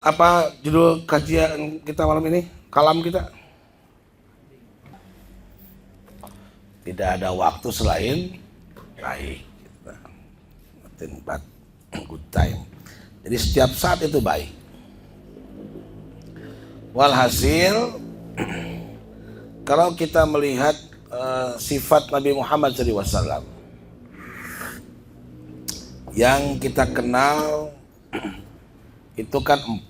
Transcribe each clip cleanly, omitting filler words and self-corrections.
Apa judul kajian kita malam ini? Kalam kita. Tidak ada waktu selain baik. Nothing but good time. Jadi setiap saat itu baik. Walhasil, kalau kita melihat sifat Nabi Muhammad SAW yang kita kenal itu kan 4,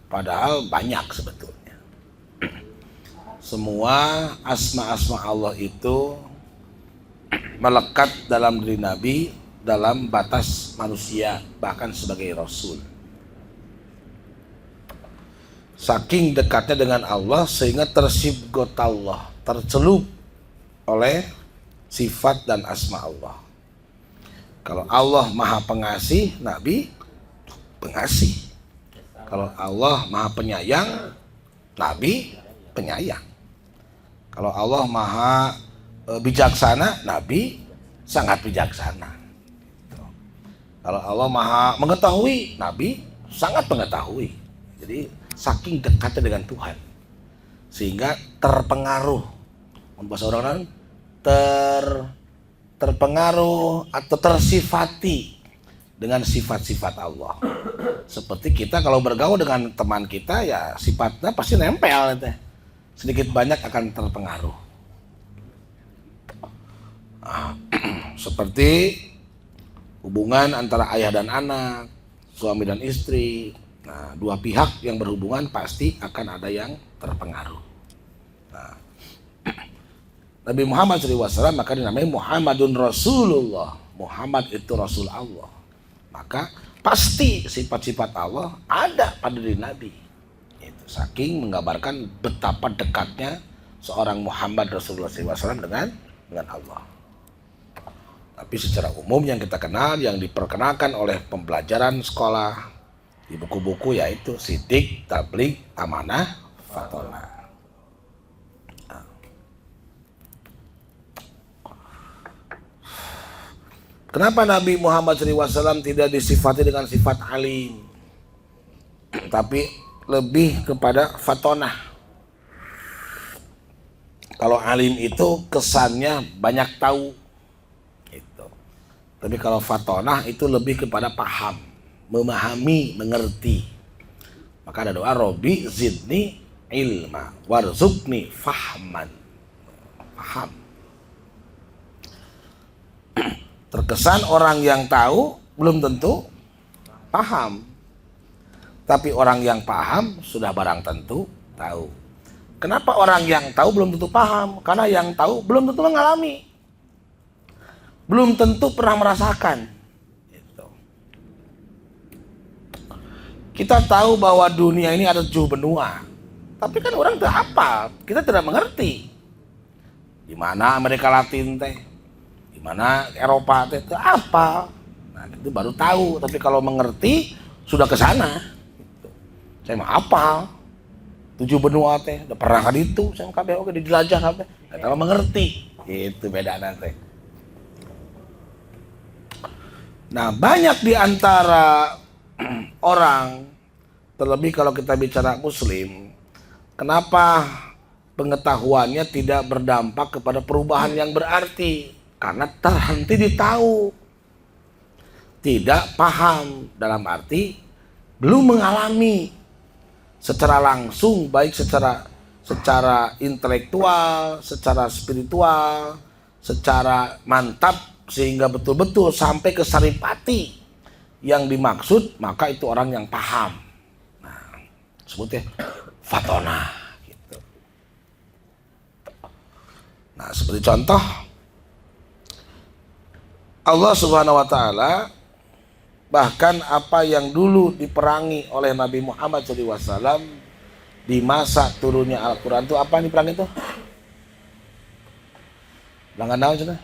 padahal banyak sebetulnya. Semua asma-asma Allah itu melekat dalam diri Nabi dalam batas manusia, bahkan sebagai Rasul. Saking dekatnya dengan Allah sehingga tersibgot Allah, tercelup oleh sifat dan asma Allah. Kalau Allah Maha Pengasih, Nabi pengasih. Kalau Allah Maha Penyayang, Nabi penyayang. Kalau Allah Maha Bijaksana, Nabi sangat bijaksana. Kalau Allah Maha Mengetahui, Nabi sangat mengetahui. Jadi saking dekatnya dengan Tuhan, sehingga terpengaruh, bahasa orang terpengaruh atau tersifati dengan sifat-sifat Allah. Seperti kita kalau bergaul dengan teman kita, ya sifatnya pasti nempel, sedikit banyak akan terpengaruh. Seperti hubungan antara ayah dan anak, suami dan istri. Nah, dua pihak yang berhubungan pasti akan ada yang terpengaruh. Nah, Nabi Muhammad SAW maka dinamai Muhammadun Rasulullah. Muhammad itu Rasul Allah. Maka pasti sifat-sifat Allah ada pada diri Nabi. Itu saking menggambarkan betapa dekatnya seorang Muhammad Rasulullah SAW dengan Allah. Tapi secara umum yang kita kenal, yang diperkenalkan oleh pembelajaran sekolah di buku-buku, yaitu sidik, tabligh, amanah, fatonah. Kenapa Nabi Muhammad SAW tidak disifati dengan sifat alim, tapi lebih kepada fatonah? Kalau alim itu kesannya banyak tahu, gitu. Tapi kalau fatonah itu lebih kepada paham, memahami, mengerti. Maka ada doa, Robbi zidni ilma warzuqni fahman. Paham. Terkesan orang yang tahu belum tentu paham, tapi orang yang paham sudah barang tentu tahu. Kenapa orang yang tahu belum tentu paham? Karena yang tahu belum tentu mengalami, belum tentu pernah merasakan. Kita tahu bahwa dunia ini ada 7 benua, tapi kan orang tidak hafal, kita tidak mengerti. Di mana Amerika Latin teh, di mana Eropa teh, apa? Nah, itu baru tahu. Tapi kalau mengerti sudah ke sana. Saya mah hafal 7 benua teh, udah pernah kan itu, saya kabeh oke dijelajah kabeh. Kalau mengerti, itu beda nanti. Nah, banyak di antara orang, terlebih kalau kita bicara Muslim, kenapa pengetahuannya tidak berdampak kepada perubahan yang berarti? Karena terhenti di tahu, tidak paham, dalam arti belum mengalami secara langsung, baik secara intelektual, secara spiritual, secara mantap, sehingga betul-betul sampai ke saripati yang dimaksud, maka itu orang yang paham. Nah, sebutnya fatonah, gitu. Nah, seperti contoh, Allah Subhanahu wa Ta'ala, bahkan apa yang dulu diperangi oleh Nabi Muhammad SAW di masa turunnya Al-Quran itu apa nih perang itu? Langgan naon cenah?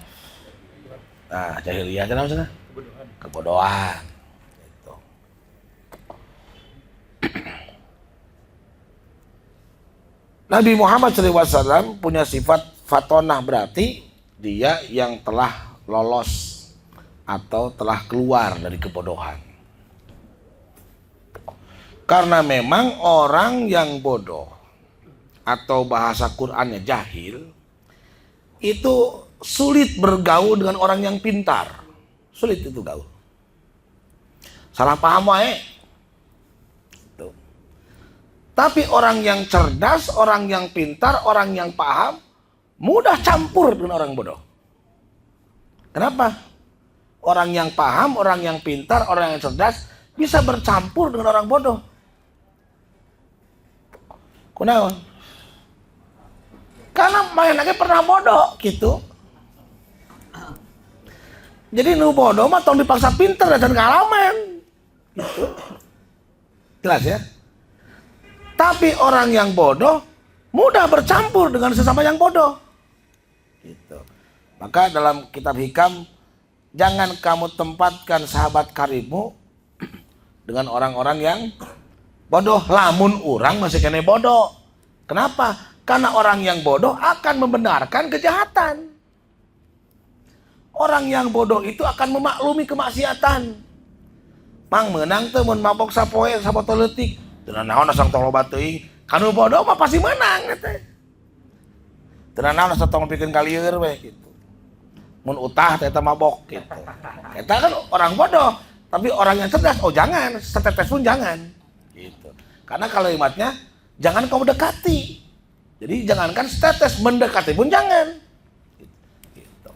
Nah, jahiliyah cenah cenah? Kebodohan. Gitu. Nabi Muhammad SAW punya sifat fatonah, berarti dia yang telah lolos atau telah keluar dari kebodohan. Karena memang orang yang bodoh atau bahasa Qur'annya jahil itu sulit bergaul dengan orang yang pintar. Sulit itu gaul. Salah paham wae. Tapi orang yang cerdas, orang yang pintar, orang yang paham mudah campur dengan orang bodoh. Kenapa? Orang yang paham, orang yang pintar, orang yang cerdas bisa bercampur dengan orang bodoh. Kunaon? Karena main lagi pernah bodoh gitu. Jadi nu bodoh mah tong dipaksa pinter dan ngalaman. Gitu. Jelas ya? Tapi orang yang bodoh mudah bercampur dengan sesama yang bodoh. Gitu. Maka dalam kitab Hikam, jangan kamu tempatkan sahabat karibmu dengan orang-orang yang bodoh. Lamun orang masih kena bodoh. Kenapa? Karena orang yang bodoh akan membenarkan kejahatan. Orang yang bodoh itu akan memaklumi kemaksiatan. Mang menang tuh mun mabok sapoe sapoto leutik. Teu naon asal tong loba teuing. Kanu bodoh mah pasti menang teh. Teu naon asal tong pikeun kalieur we gitu. Mun utah teh eta mabok gitu. Eta kan orang bodoh, tapi orang yang cerdas oh jangan, setetes pun jangan. Gitu. Karena kalimatnya jangan kamu dekati. Jadi jangankan setetes, mendekati pun jangan. Gitu.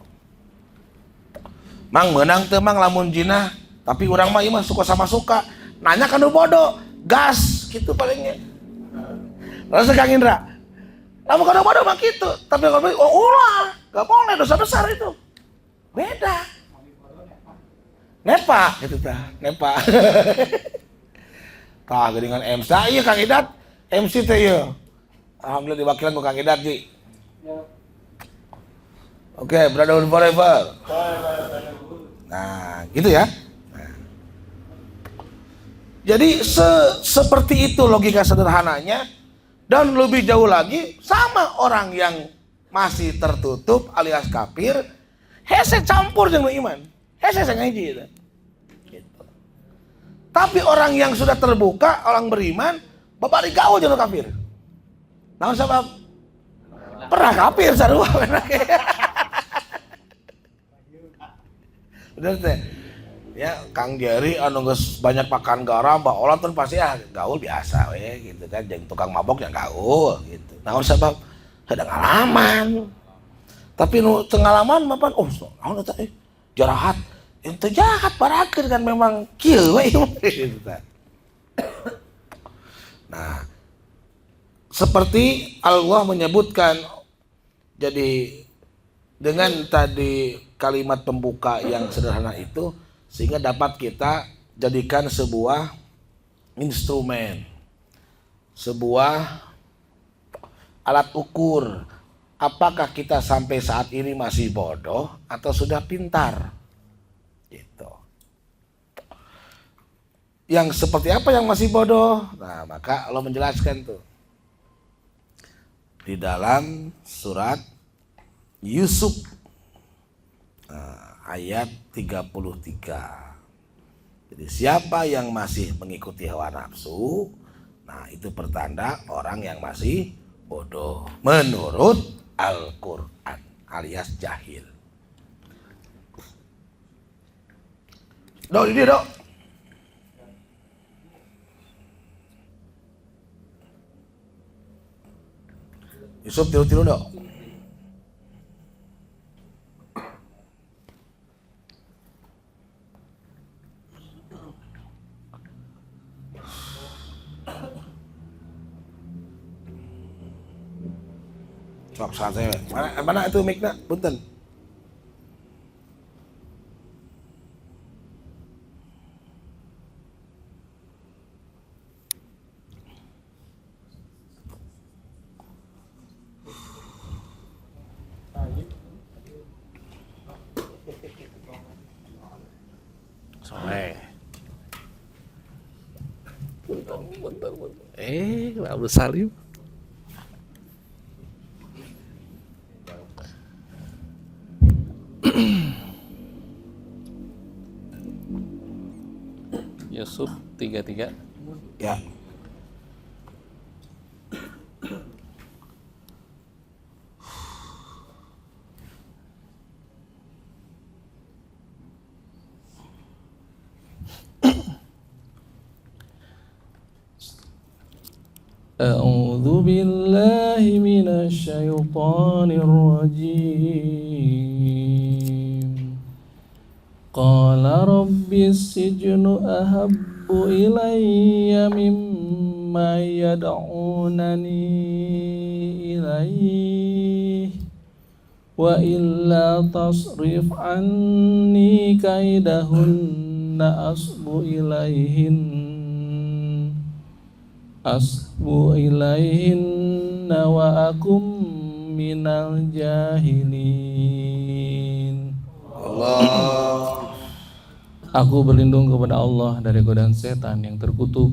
Mang menang teu mang lamun jinah, tapi urang mah ieu mah suka sama suka. Nanya kan bodoh, gas gitu palingnya. Lalu Kang Indra, lamun kana bodoh mah kitu, tapi kalau oh ulah, enggak boleh dosa besar itu. Beda. Nepa gitu tah, nepa. Tah geuningan MC ieu Kang Idat, MC teh ieu. Alhamdulillah diwakilan ku Kang Idat Ji. Oke, brotherhood forever. Nah, gitu ya. Nah. Jadi seperti itu logika sederhananya. Dan lebih jauh lagi, sama orang yang masih tertutup alias kafir, hese campur dengan iman. Hese ngaji gitu. Tapi orang yang sudah terbuka, orang beriman, babari gaul jeung kafir. Naon sabab? Pernah kafir sarua. Bener teh. Ya, Kang Jerry anu geus banyak pakan garam, baolah tuh pasti gaul biasa we gitu kan, jeung tukang mabok yang gaul gitu. Naon sabab? Ada ngalaman. Tapi nu teu ngalaman mah pan naon eta jarahat. Ente jahat barakeun kan memang kieu we gitu tah. Nah, seperti Allah menyebutkan, jadi dengan tadi kalimat pembuka yang sederhana itu, sehingga dapat kita jadikan sebuah instrumen, sebuah alat ukur, apakah kita sampai saat ini masih bodoh atau sudah pintar. Gitu. Yang seperti apa yang masih bodoh? Nah, maka Allah menjelaskan tuh di dalam surat Yusuf ayat 33. Jadi siapa yang masih mengikuti hawa nafsu, nah itu pertanda orang yang masih bodoh menurut Al-Quran alias jahil. Dok, ini dok. Yusuf tiru-tiru dok. Sok santai. Mana itu mic-na? Punten. Soleh. Bentar. Abdul Salim. Yusuf 33. Ya. A'udzu billahi minasy syaithanir rajim. Qala rabbis sijnu ahabbu ilayya mimma yad'unani ilayhi wa illa tasrif anni kaidahunna asbu ilaihinna wa akum minal jahilin. Allah. Aku berlindung kepada Allah dari godaan setan yang terkutuk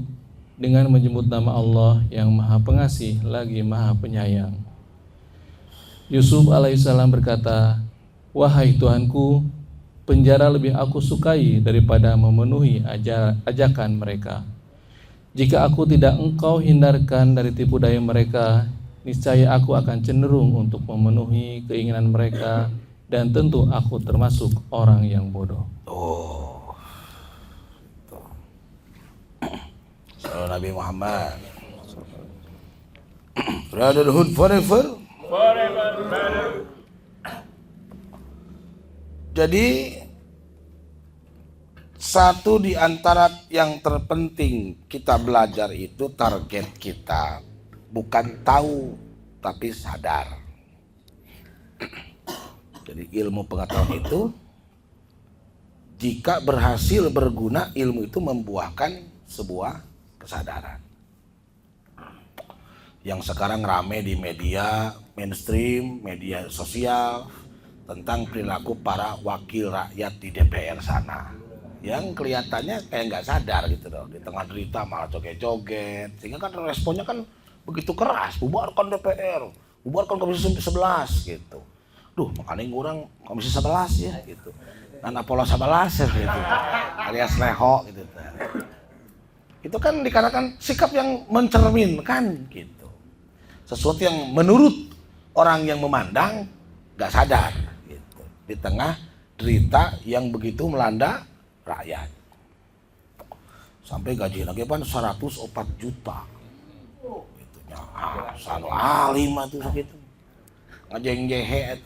dengan menyebut nama Allah yang Maha Pengasih lagi Maha Penyayang. Yusuf alaihissalam berkata, "Wahai Tuhanku, penjara lebih aku sukai daripada memenuhi ajakan mereka. Jika aku tidak Engkau hindarkan dari tipu daya mereka, niscaya aku akan cenderung untuk memenuhi keinginan mereka, dan tentu aku termasuk orang yang bodoh." Oh. Salam Nabi Muhammad. Brotherhood forever. Jadi satu di antara yang terpenting kita belajar itu target kita bukan tahu tapi sadar. Jadi ilmu pengetahuan itu jika berhasil berguna, ilmu itu membuahkan sebuah kesadaran. Yang sekarang rame di media mainstream, media sosial tentang perilaku para wakil rakyat di DPR sana. Yang kelihatannya kayak nggak sadar gitu loh, di tengah derita malah joget-joget, sehingga kan responnya kan begitu keras, bubarkan DPR, bubarkan Komisi 11 gitu. Duh, makanya kurang Komisi 11 ya gitu. Dan Apollo 11 ya gitu. Alias Leho gitu. Itu kan dikatakan sikap yang mencerminkan gitu. Sesuatu yang menurut orang yang memandang nggak sadar gitu. Di tengah derita yang begitu melanda rakyat. Sampai gaji lagi pan 104 juta. Gitu nya. Sanu alim atuh sakitu. Ngajeng jehe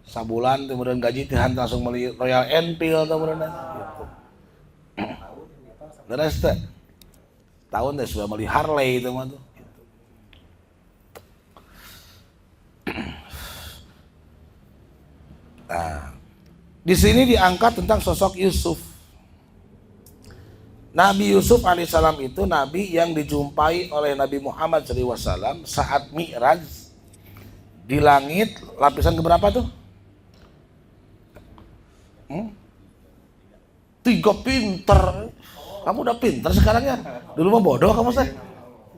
sabulan kemudian gaji tihan langsung beli Royal Enfield kemudian gitu. Terus teh tahun teh sudah beli Harley itu mah tuh. Gitu. Nah, di sini diangkat tentang sosok Yusuf. Nabi Yusuf alaihissalam itu nabi yang dijumpai oleh Nabi Muhammad SAW saat Mi'raj di langit lapisan keberapa tuh? 3 pinter. Kamu udah pinter sekarang ya? Dulu mah bodoh kamu sih.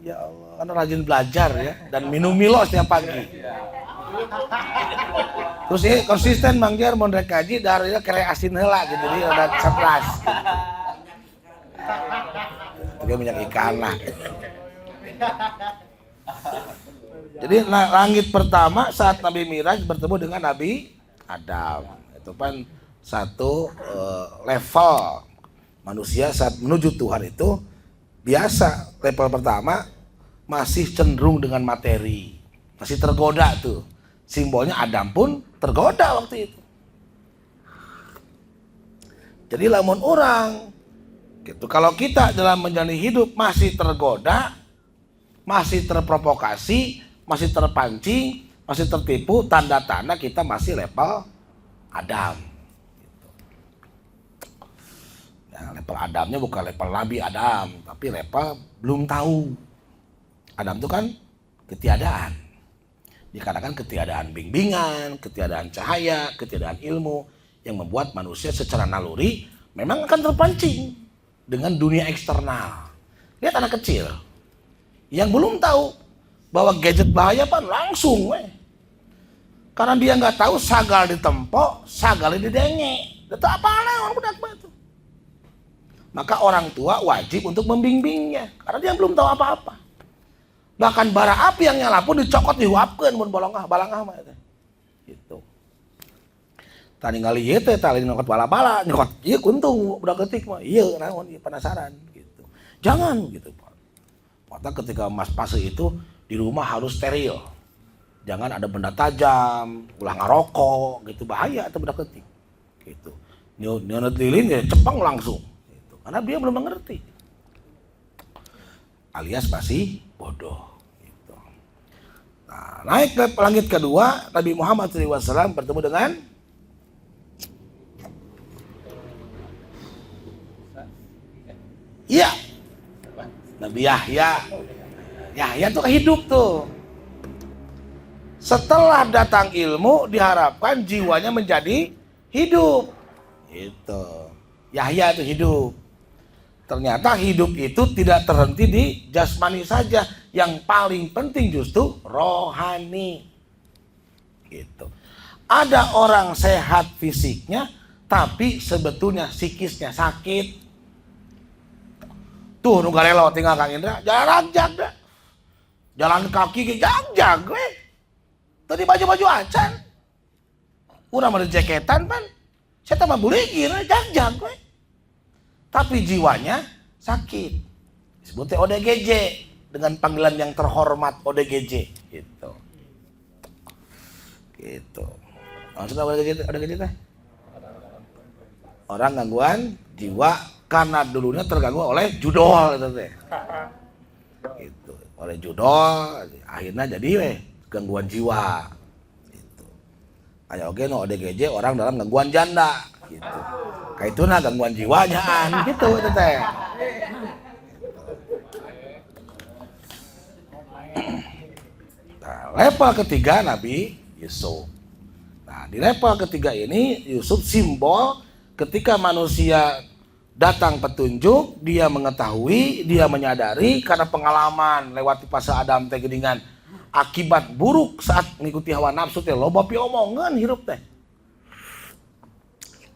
Ya Allah, karena rajin belajar ya dan minum Milo setiap pagi. Terus ini konsisten mangjar mau rek kaji dari kere asin heula gitu dia udah 11. Dia minyak ikan lah. Jadi langit pertama saat Nabi Miraj bertemu dengan Nabi Adam. Itu kan satu level manusia saat menuju Tuhan itu biasa. Level pertama masih cenderung dengan materi, masih tergoda tuh. Simbolnya Adam pun tergoda waktu itu. Jadi lamun orang gitu, kalau kita dalam menjalani hidup masih tergoda, masih terprovokasi, masih terpancing, masih tertipu, tanda-tanda kita masih level Adam. Gitu. Nah, level Adamnya bukan level Nabi Adam, tapi level belum tahu. Adam itu kan ketiadaan. Dikatakan ketiadaan bimbingan, ketiadaan cahaya, ketiadaan ilmu yang membuat manusia secara naluri memang akan terpancing dengan dunia eksternal. Lihat anak kecil yang belum tahu bahwa gadget bahaya pan langsung karena dia nggak tahu sagal ditempo, sagal didenge. Itu apa orang budak itu. Maka orang tua wajib untuk membimbingnya karena dia belum tahu apa-apa. Bahkan bara api yang nyala pun dicokot dihuapkeun mun balangah mah eta. Gitu. Tadi ngali ieu teh tali nyokot bala-bala, nyokot ieu kuntung budak leutik mah. Ieu naon ieu penasaran gitu. Jangan gitu, Pak. Maka ketika emas fase itu di rumah harus steril. Jangan ada benda tajam, ulah ngarokok, gitu bahaya itu budak ketik. Gitu. Nyonet lilin ya cepeng langsung. Gitu. Karena dia belum mengerti. Alias masih bodoh. Gitu. Nah, naik ke langit kedua, Nabi Muhammad SAW bertemu dengan Nabi Yahya. Yahya tuh hidup tuh. Setelah datang ilmu, diharapkan jiwanya menjadi hidup. Itu. Yahya itu hidup. Ternyata hidup itu tidak terhenti di jasmani saja. Yang paling penting justru rohani. Gitu. Ada orang sehat fisiknya, tapi sebetulnya psikisnya sakit. Tuh, nu garelo tinggal Kang Indra, jalan dah. Jalan kaki jag we. Tadi baju-baju acan. Urang mah jaketan pan. Saya tambah buligi jag we. Tapi jiwanya sakit. Disebutnya ODGJ dengan panggilan yang terhormat ODGJ gitu. Gitu. Maksudnya ODGJ teh? Orang gangguan jiwa karena dulunya terganggu oleh judol itu teh. Gitu. Oleh judol akhirnya jadi gangguan jiwa. Gitu. Aya oge no ODGJ orang dalam gangguan janda gitu. Kayak itu gangguan jiwanya gitu itu teh. Nah, level ketiga Nabi Yusuf. Nah, di level ketiga ini Yusuf simbol ketika manusia datang petunjuk, dia mengetahui, dia menyadari karena pengalaman lewati fase Adam teh geuningan akibat buruk saat mengikuti hawa nafsu teh loba pi omongan hirup teh.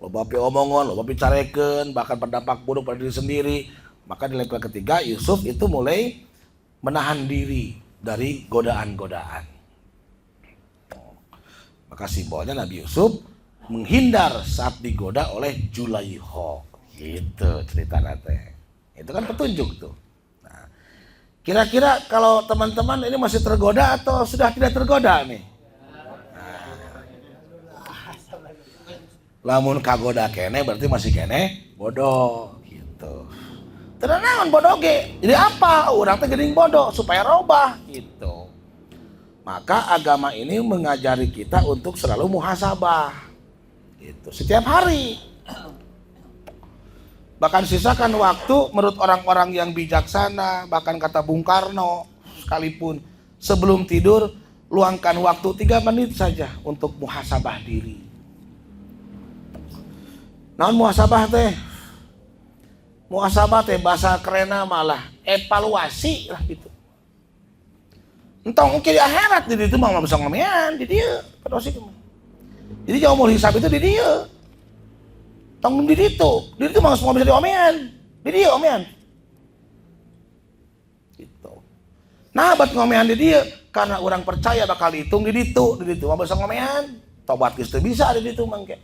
Loba pi omongan, loba pi carekeun, bahkan berdampak buruk pada diri sendiri. Maka di level ketiga Yusuf itu mulai menahan diri dari godaan-godaan. Maka simbolnya Nabi Yusuf menghindar saat digoda oleh Julaiho. Gitu cerita nate. Itu kan petunjuk tuh. Nah, kira-kira kalau teman-teman ini masih tergoda atau sudah tidak tergoda nih? Lamun kagoda kene berarti masih kene bodoh gitu. Terus naon bodoh ge? Jadi apa? Urang teh geuning bodoh supaya robah gitu. Maka agama ini mengajari kita untuk selalu muhasabah. Gitu. Setiap hari. Bahkan sisakan waktu menurut orang-orang yang bijaksana, bahkan kata Bung Karno sekalipun sebelum tidur luangkan waktu 3 menit saja untuk muhasabah diri. Naon muhasabah teh? Muhasabah teh bahasa kerenna malah evaluasi lah gitu. Entong ke di akhirat di ditu mah bisa ngomean di dieu evaluasi mah. Jadi jaumul hisab itu di dieu. Tong di ditu mah semua bisa diomean. Di dieu omean. Gitu. Nah, bat ngomean di dieu karena orang percaya bakal dihitung di ditu mah bisa ngomean. Tobat geus teu bisa di ditu mangke.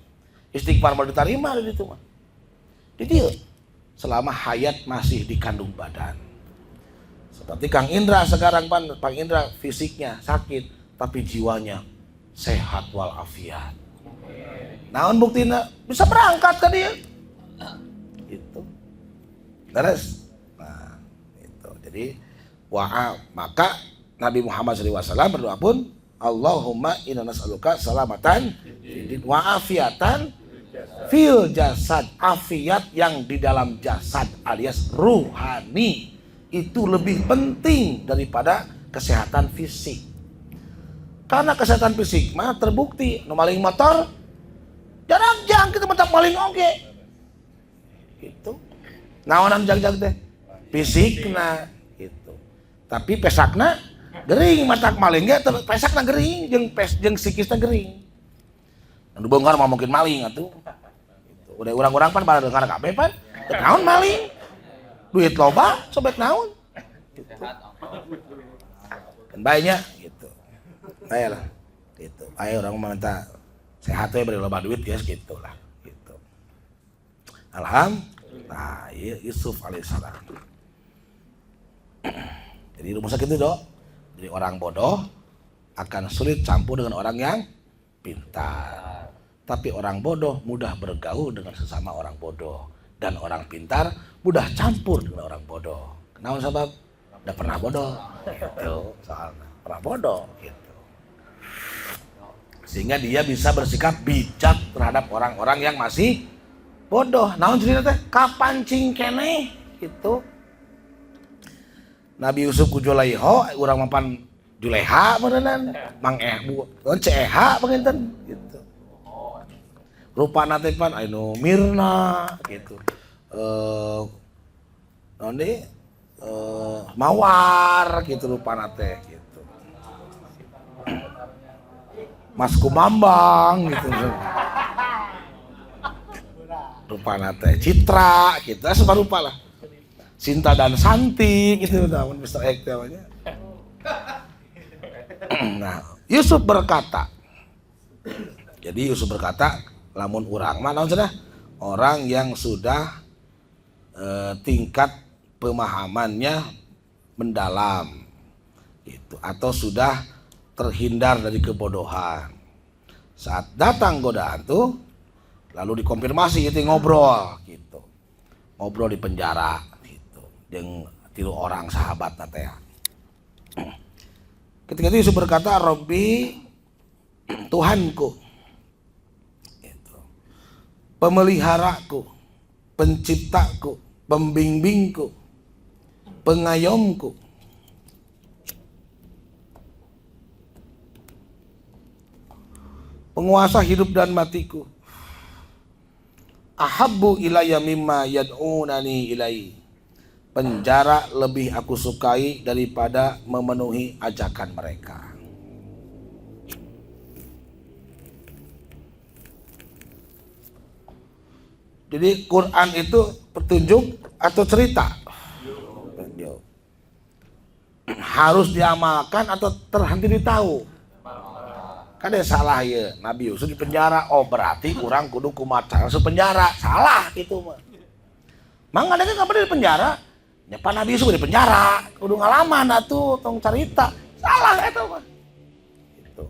Istighfar baru diterima di ditu mah. Di dieu selama hayat masih di kandung badan. Seperti Kang Indra sekarang Kang Indra fisiknya sakit tapi jiwanya sehat walafiat. Naon buktina bisa berangkat ke dia. Gitu. Terus nah, itu. Jadi maka Nabi Muhammad SAW berdoa pun Allahumma inna nas'aluka salamatan wa afiatan fil jasad, afiat yang di dalam jasad alias ruhani itu lebih penting daripada kesehatan fisik. Karena kesehatan fisik mah terbukti nu maling motor jarang kita mentak maling oge. Gitu. Naonan jag-jag teh? Fisikna gitu. Tapi pesakna gering matak maling ge pesakna gering jeung psikisna gering. Anu bongkar mah mungkin maling atuh. Gitu. Udah urang-urang pan pada dengar kabeh pan. Naon maling? Duit loba sobek naon? Gitu. Kan baiknya gitu. Ayolah. Gitu. Ayo orang minta sehat we beri loba duit guys gitu lah. Gitu. Alhamdulillah. Nah, Yusuf alaihissalam. Jadi rumusnya gitu dok. Jadi orang bodoh akan sulit campur dengan orang yang pintar. Tapi orang bodoh mudah bergaul dengan sesama orang bodoh. Dan orang pintar mudah campur dengan orang bodoh. Kenapa sebab? Udah pernah bodoh. Gitu soalnya. Pernah bodoh. Gitu. Sehingga dia bisa bersikap bijak terhadap orang-orang yang masih bodoh. Naon cerita teh? Kapan cing keneh? Gitu. Nabi Yusuf ku Julaiho, urang mapan Juleha beneran, Mang Bu, Ceha begitu gitu. Rupana teh pan anu Mirna gitu. Nanti Mawar gitu rupana teh gitu. Mas Kumambang gitu. Rupana teh Citra gitu, serupa lah. Sinta dan Santi gitu namun Mr. X namanya. Nah, Yusuf berkata. Jadi Yusuf berkata, lamun urang mah naon cenah? Orang yang sudah tingkat pemahamannya mendalam gitu atau sudah terhindar dari kebodohan. Saat datang godaan tuh lalu dikonfirmasi itu ngobrol gitu. Ngobrol di penjara gitu. Jeung tilu orang sahabat teh. Ketika itu Yusuf berkata, Robbi, Tuhanku, gitu. Pemeliharaku, penciptaku, pembimbingku, pengayomku. Penguasa hidup dan matiku. Ahabbu ilayya mimma yad'unani ilaihi. Penjara lebih aku sukai daripada memenuhi ajakan mereka. Jadi Quran itu petunjuk atau cerita? Harus diamalkan atau terhenti ditahu? Kan ada salah ya, Nabi Yusuf di penjara. Oh berarti kurang kudu kumaca masuk penjara. Salah itu mah. Mang ada kan kapan di penjara? Ya Pak Nabi Yusuf di penjara, kudu ngalaman atuh tong carita. Salah eta mah. Gitu.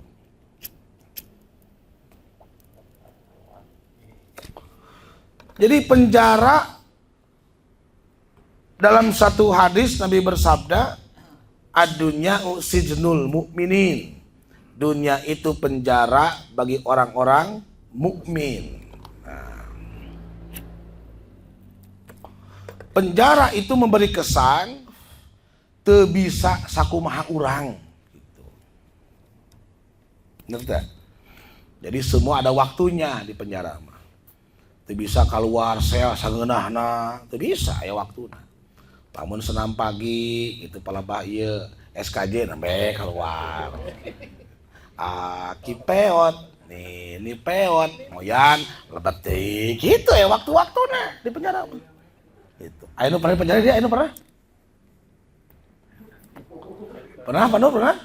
Jadi penjara dalam satu hadis Nabi bersabda, ad-dunya sijnul mukminin. Dunia itu penjara bagi orang-orang mukmin. Penjara itu memberi kesan teu bisa sakumaha urang gitu. Ngerti? Jadi semua ada waktunya di penjara mah. Teu bisa keluar sel sageunahna, teu bisa aya waktuna. Lamun senam pagi itu palebah ieu SKJ nembe keluar. Kipeot nih peot moyan lebet deui gitu ya waktu-waktuna di penjara mah. Gitu. Aino pernah penjara dia? Aino pernah? Pernah, Pak Nur pernah?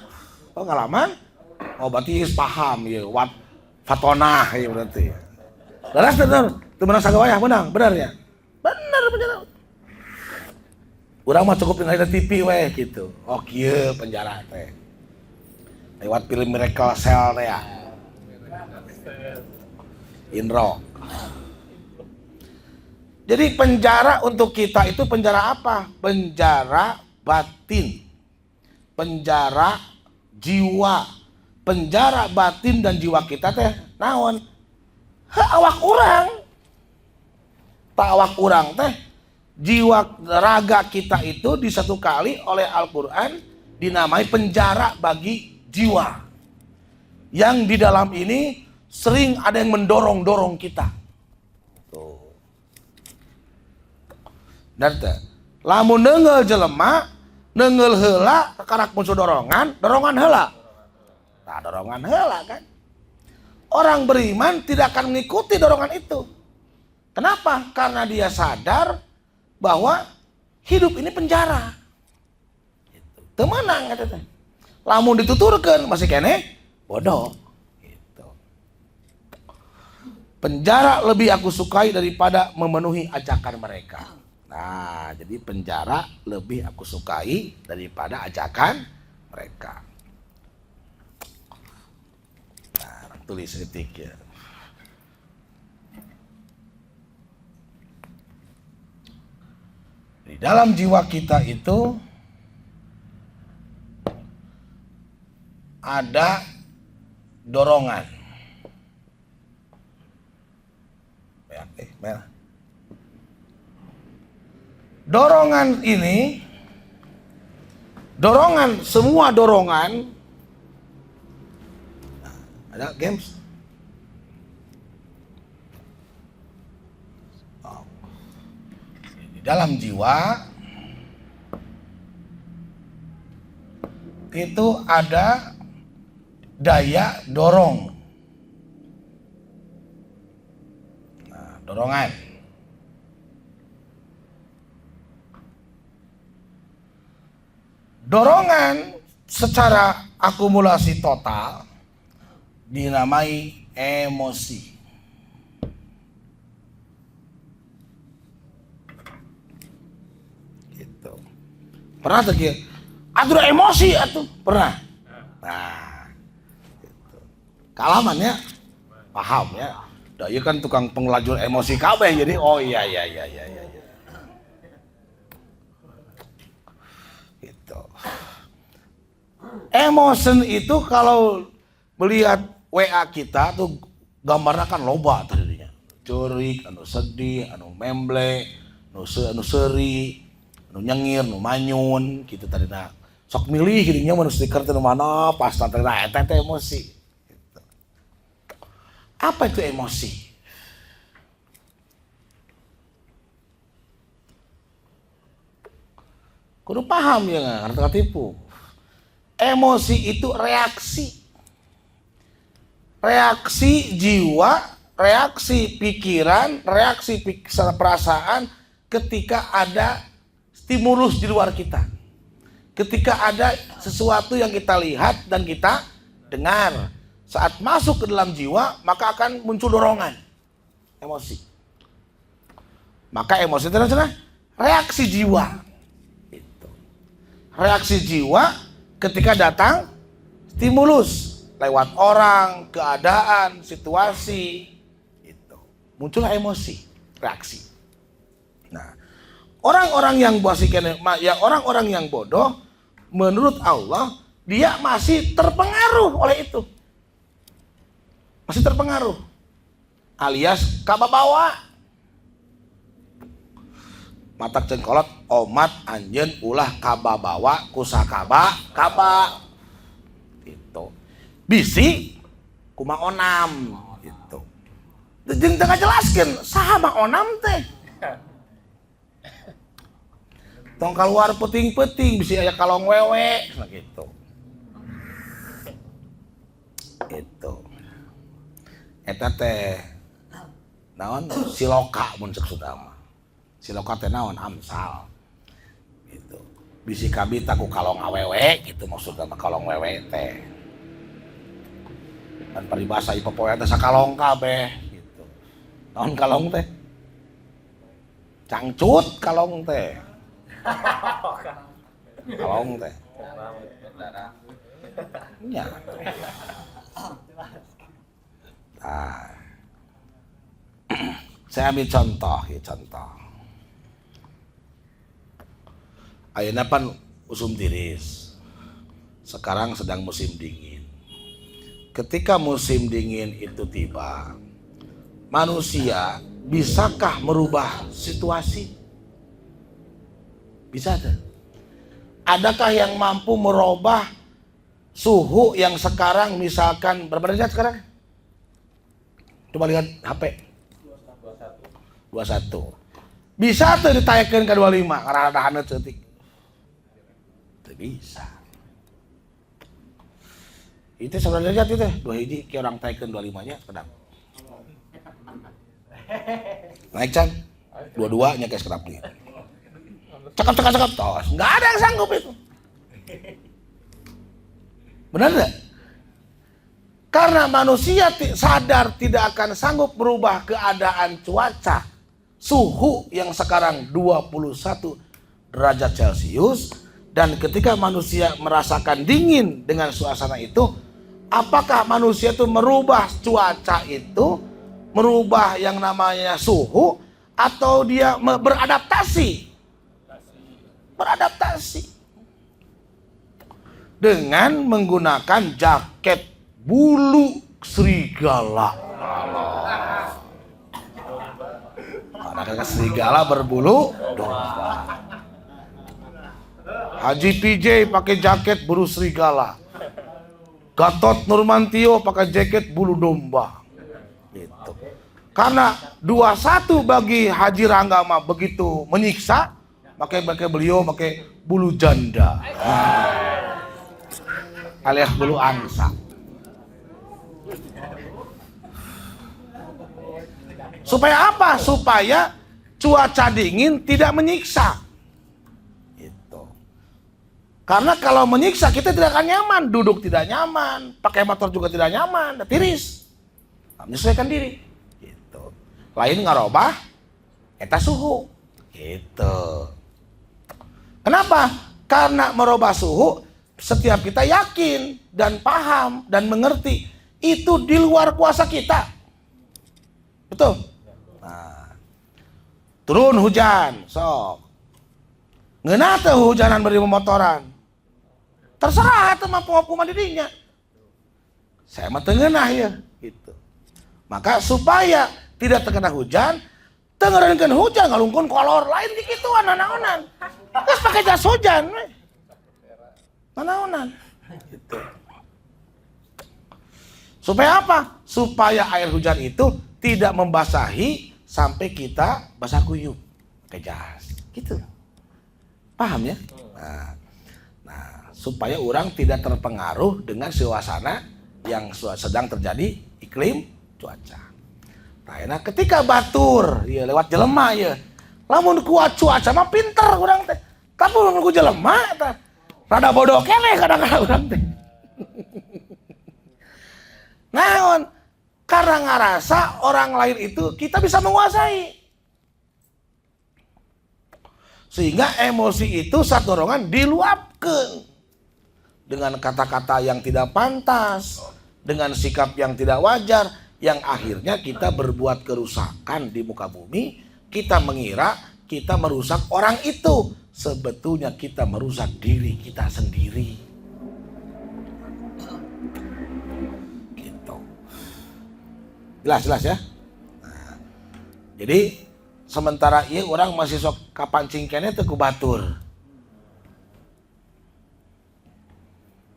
Oh ngalaman? Oh berarti paham ya, wat fatonah ya berarti. Laras bener, itu menang sagawayah menang, benar ya? Benar penjara. Urang mah cukup tinggal di TV weh gitu. Oh kieu penjara teh. Lewat film Miracle Cell teh ya. Inro. Jadi penjara untuk kita itu penjara apa? Penjara batin, penjara jiwa, penjara batin dan jiwa kita teh naon? Awak urang, tak awak urang teh jiwa raga kita itu di satu kali oleh Al-Quran dinamai penjara bagi jiwa, yang di dalam ini sering ada yang mendorong-dorong kita. Dan lamun neungeul jelema, neungeul heula karak musuh dorongan heula. Nah, dorongan heula kan. Orang beriman tidak akan mengikuti dorongan itu. Kenapa? Karena dia sadar bahwa hidup ini penjara. Teu meunang eta teh. Lamun dituturkeun masih keneh bodoh. Gitu. Penjara lebih aku sukai daripada memenuhi ajakan mereka. Nah, jadi penjara lebih aku sukai daripada ajakan mereka. Nah, tulis etik ya. Di dalam jiwa kita itu ada dorongan. Merah. Dorongan ini, semua dorongan, ada games. Di dalam jiwa itu ada daya dorong. Nah, dorongan. Dorongan secara akumulasi total dinamai emosi. Gitu. Pernah terkira, aduh emosi atuh, pernah. Nah, gitu. Kalamannya paham ya. Dia kan tukang pengelajur emosi kabeh jadi oh iya. Gitu. Emotion itu kalau melihat WA kita tuh gambarnya kan loba tadinya. Ceurik, anu sedih, anu memble, anu seuri, anu nyengir, anu manyun gitu tadina. Sok milih hidungnya mana stiker teh mana pas tadina eta teh emosi. Gitu. Apa itu emosi? Kudu paham ya, ngerti tipu. Emosi itu reaksi. Reaksi jiwa, reaksi pikiran, reaksi perasaan ketika ada stimulus di luar kita. Ketika ada sesuatu yang kita lihat dan kita dengar. Saat masuk ke dalam jiwa, maka akan muncul dorongan. Emosi. Maka emosi itu adalah reaksi jiwa. Reaksi jiwa ketika datang stimulus lewat orang, keadaan, situasi, itu muncullah emosi, reaksi. Nah, orang-orang yang bodoh, menurut Allah dia masih terpengaruh oleh itu, masih terpengaruh, alias kababawa. Matak cengkolot omat anjen ulah kababawa kusakaba kaba gitu. Bisi kuma onam gitu. Jeung teu ngajelaskeun saha mah onam teh. Tong kaluar peuting-peuting bisi aya kalong wewe gitu. Gitu. Eta teh naon siloka mun ceuk Sunda. Siloka teh naon amsal gitu. Bisi kabita ku kalong awewe gitu maksudna kalong wewe teh. Dan paribasa ieu popoe teh sakalong kabeh gitu. Naon kalong teh? Cangcut kalong teh. Kalong teh. Nya. Nah. Saya ambil contoh. Ayeuna pan usum tiris. Sekarang sedang musim dingin. Ketika musim dingin itu tiba, manusia bisakah merubah situasi? Bisa ada. Adakah yang mampu merubah suhu yang sekarang misalkan berapa derajat sekarang? Coba lihat HP. 21. Bisa tuh ditayakeun ke 25 karena ada hanet setik. Bisa. Itu sebenarnya derajat itu dua hiji ke orang taikeun 25 nya kedap. Naik can. Dua-duanya kayak kedap nih. Cakap tos. Enggak ada yang sanggup itu. Benar enggak? Karena manusia sadar tidak akan sanggup merubah keadaan cuaca suhu yang sekarang 21 derajat Celcius, dan ketika manusia merasakan dingin dengan suasana itu, apakah manusia itu merubah cuaca itu, merubah yang namanya suhu, atau dia beradaptasi? Beradaptasi dengan menggunakan jaket bulu serigala. Karena serigala berbulu domba. Haji PJ pakai jaket bulu serigala. Gatot Nurmantio pakai jaket bulu domba. Gitu. Karena 21 bagi Haji Rangga mah begitu menyiksa, pakai beliau pakai bulu janda. Alias bulu angsa. Supaya apa? Supaya cuaca dingin tidak menyiksa. Karena kalau menyiksa kita tidak akan nyaman, duduk tidak nyaman, pakai motor juga tidak nyaman, tiris. Menyesuaikan diri. Gitu. Lain ngarobah, eta suhu. Gitu. Kenapa? Karena merubah suhu, setiap kita yakin dan paham dan mengerti itu di luar kuasa kita. Betul? Nah, turun hujan, sok. Ngeunah teu hujanan beri memotoran. Terserah itu mah pengopuma dirinya. Saya mah tengenah ya, gitu. Maka supaya tidak terkena hujan, tengerankeun hujan ngalungkeun kolor lain dikituan nanaonan. Geus pakai jas hujan we. Nanaonan. Gitu. Supaya apa? Supaya air hujan itu tidak membasahi sampai kita basah kuyup. Pakai jas. Gitu. Paham ya? Nah, supaya orang tidak terpengaruh dengan suasana yang sedang terjadi iklim cuaca. Nah, ketika batur, ya lewat jelema ya. Lamun kuat cuaca mah pinter orang teh. Tapi lamun ku jelema teh rada bodoh keneh kadang-kadang urang teh. Naon? Karena ngarasa orang lain itu kita bisa menguasai. Sehingga emosi itu saat dorongan diluapkan dengan kata-kata yang tidak pantas, dengan sikap yang tidak wajar, yang akhirnya kita berbuat kerusakan di muka bumi. Kita mengira kita merusak orang itu, sebetulnya kita merusak diri kita sendiri. Gitu. Jelas ya. Nah, jadi sementara iya orang masih sok kapancing keneh teu ku batur.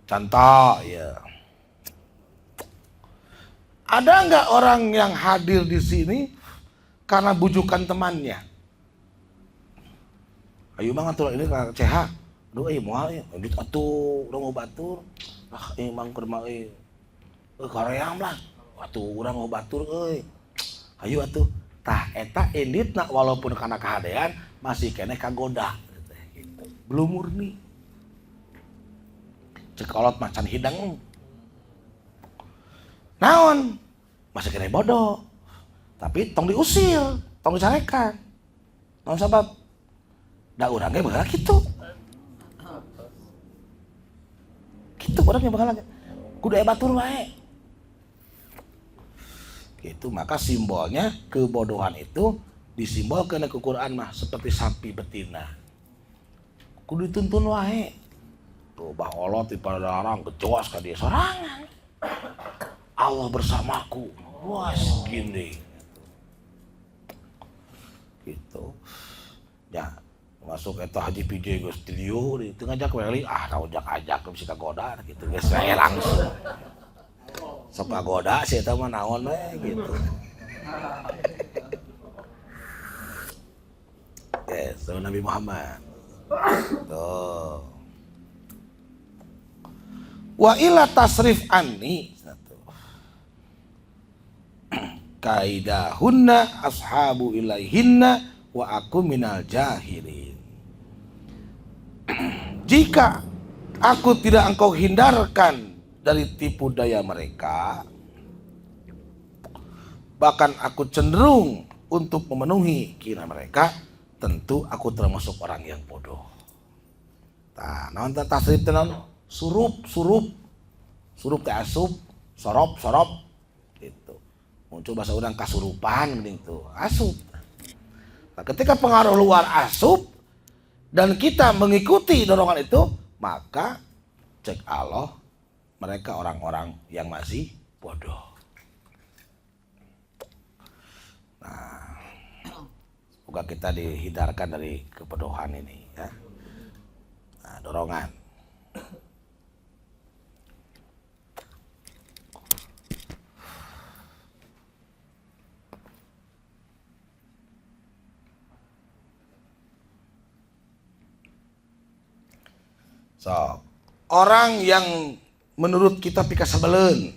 Contoh ya. Ada nggak orang yang hadir di sini karena bujukan temannya? Ayo bang atur ini ka CH. Aduh moal ya, dit atuh urang mau batur. Ah mang keur mah kaream lah. Atuh urang mau batur euy. Ayo atuh. Tah eta inditna walaupun karena kehadean masih keneh kagoda gitu. Belum murni. Cekolot macan hidang. Naon? Masih keneh bodoh. Tapi tong diusir, tong dicarekan. Naon sabab? Da urang ge baheula kitu. Kitu urang ge baheula. Kudu aya batur wae. Itu maka simbolnya kebodohan itu disimbolkan ke Quran mah seperti sapi betina. Kudu dituntun wae. Tuh bah olot di padarang kecoas ka dia sorangan. Allah bersamaku. Wah segini. Gitu. Ya masuk eta Haji PJ geus tiliu di teu ngajak weli tau ajak bisa kagoda gitu geus wae langsung. Sok pagoda sih eta mah naon we gitu. Yes, Nabi Muhammad. Tuh. Wa ila tasrif anni kaidahunna ashabu ilaihinna wa aku minal jahilin. Jika aku tidak engkau hindarkan dari tipu daya mereka, bahkan aku cenderung untuk memenuhi keinginan mereka, tentu aku termasuk orang yang bodoh. Nah, naon tasrif teh naon? Surup teh asup, sorop gitu. Muncul bahasa urang kasurupan geuning tuh, asup. Nah, ketika pengaruh luar asup dan kita mengikuti dorongan itu, maka cek Allah, mereka orang-orang yang masih bodoh. Nah, semoga kita dihindarkan dari kebodohan ini ya. Nah, dorongan. So, orang yang menurut kita pika sabeleun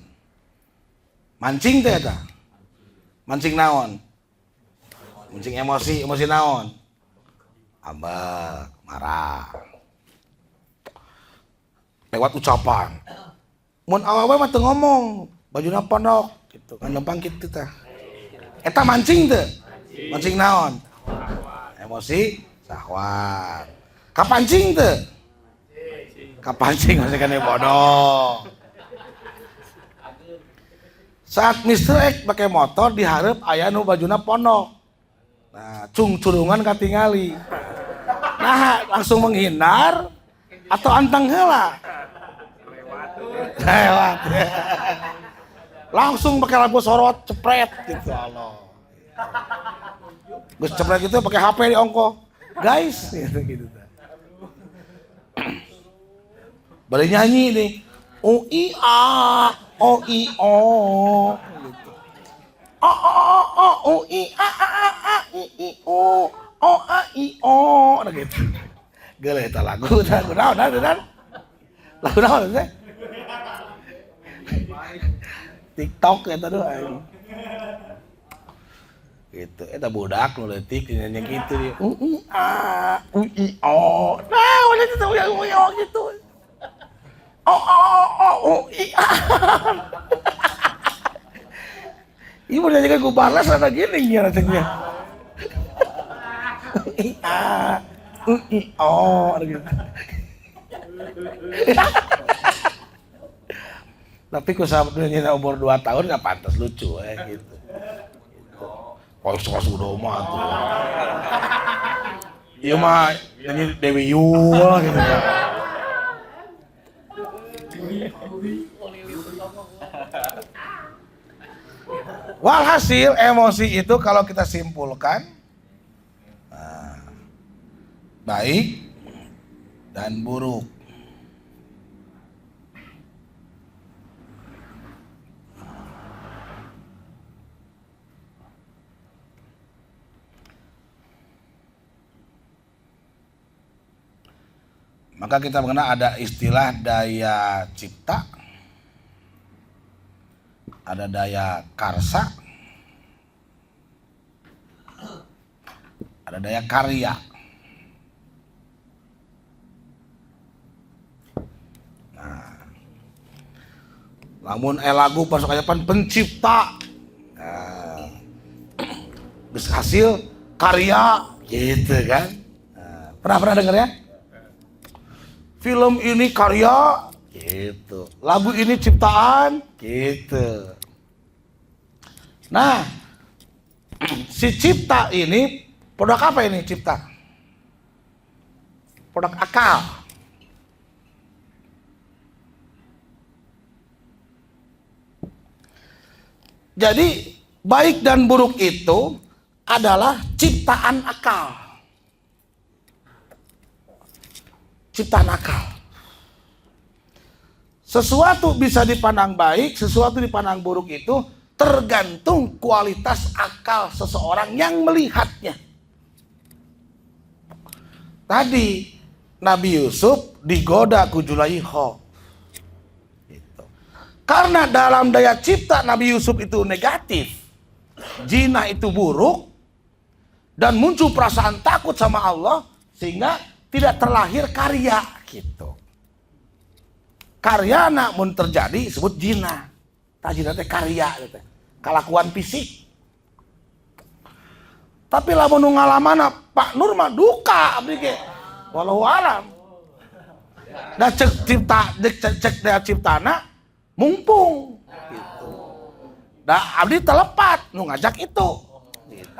mancing teh eta. Mancing naon? Mancing emosi naon? Ambek, marah. Lewat ucapan. Mun awewe mah teu ngomong, bajuna pondok gitu. Kan lempang kitu teh. Eta mancing teu? Mancing naon? Emosi, syahwat. Kapancing teu? Kapancing masih kan bodoh. Saat Mr. X pakai motor diharap aya nu bajuna pondok. Nah, curungan katingali. Nah, langsung menghindar atau anteng heula? Lewat. Langsung pakai lampu sorot cepret gitu Allah. Gus cepret gitu pakai HP di ongko. Guys, gitu. Boleh nyanyi nih, O-I-A, O-I-O, gitu. O-I-A-A-I-I-O, O-A-I-O, nah gitu. Gila itu lagu naon. Lagu naon teh? TikTok eta doang. Gitu, eta budak nu leutik nyanyi gitu dia. O-I-A, O-I-O. Nah, udah itu yang O-I-O gitu. Iya. Ibu nanya ke gue balas ada gini ya rasanya. Iya. Ada gitu. Tapi ku sahabatnya umur 2 tahun gak pantas lucu gitu. Kalau suka sudah mah tuh. Iya mah nyanyi Dewi Yull gitu kan. Walhasil emosi itu kalau kita simpulkan baik dan buruk. Maka kita mengenal ada istilah daya cipta, ada daya karsa, ada daya karya. Nah, lamun lagu pasukanyapan pencipta, nah, bisa hasil karya, gitu kan? Nah, pernah dengar ya? Film ini karya, gitu. Lagu ini ciptaan, gitu. Nah, si cipta ini produk apa ini cipta? Produk akal. Jadi baik dan buruk itu adalah ciptaan akal. Ciptaan akal. Sesuatu bisa dipandang baik, sesuatu dipandang buruk itu tergantung kualitas akal seseorang yang melihatnya. Tadi Nabi Yusuf digoda ku Zulaikha. Gitu. Karena dalam daya cipta Nabi Yusuf itu negatif, jinah itu buruk, dan muncul perasaan takut sama Allah, sehingga tidak terlahir karya gitu. Karya namun terjadi disebut jinah. Tajina teh karya gitu. Kelakuan fisik. Tapi lamun nu ngalamana Pak Nur mah duka abdi ge. Wallahu alam. Da cek daya ciptana mumpung gitu. Da abdi telepat nu ngajak itu. Gitu.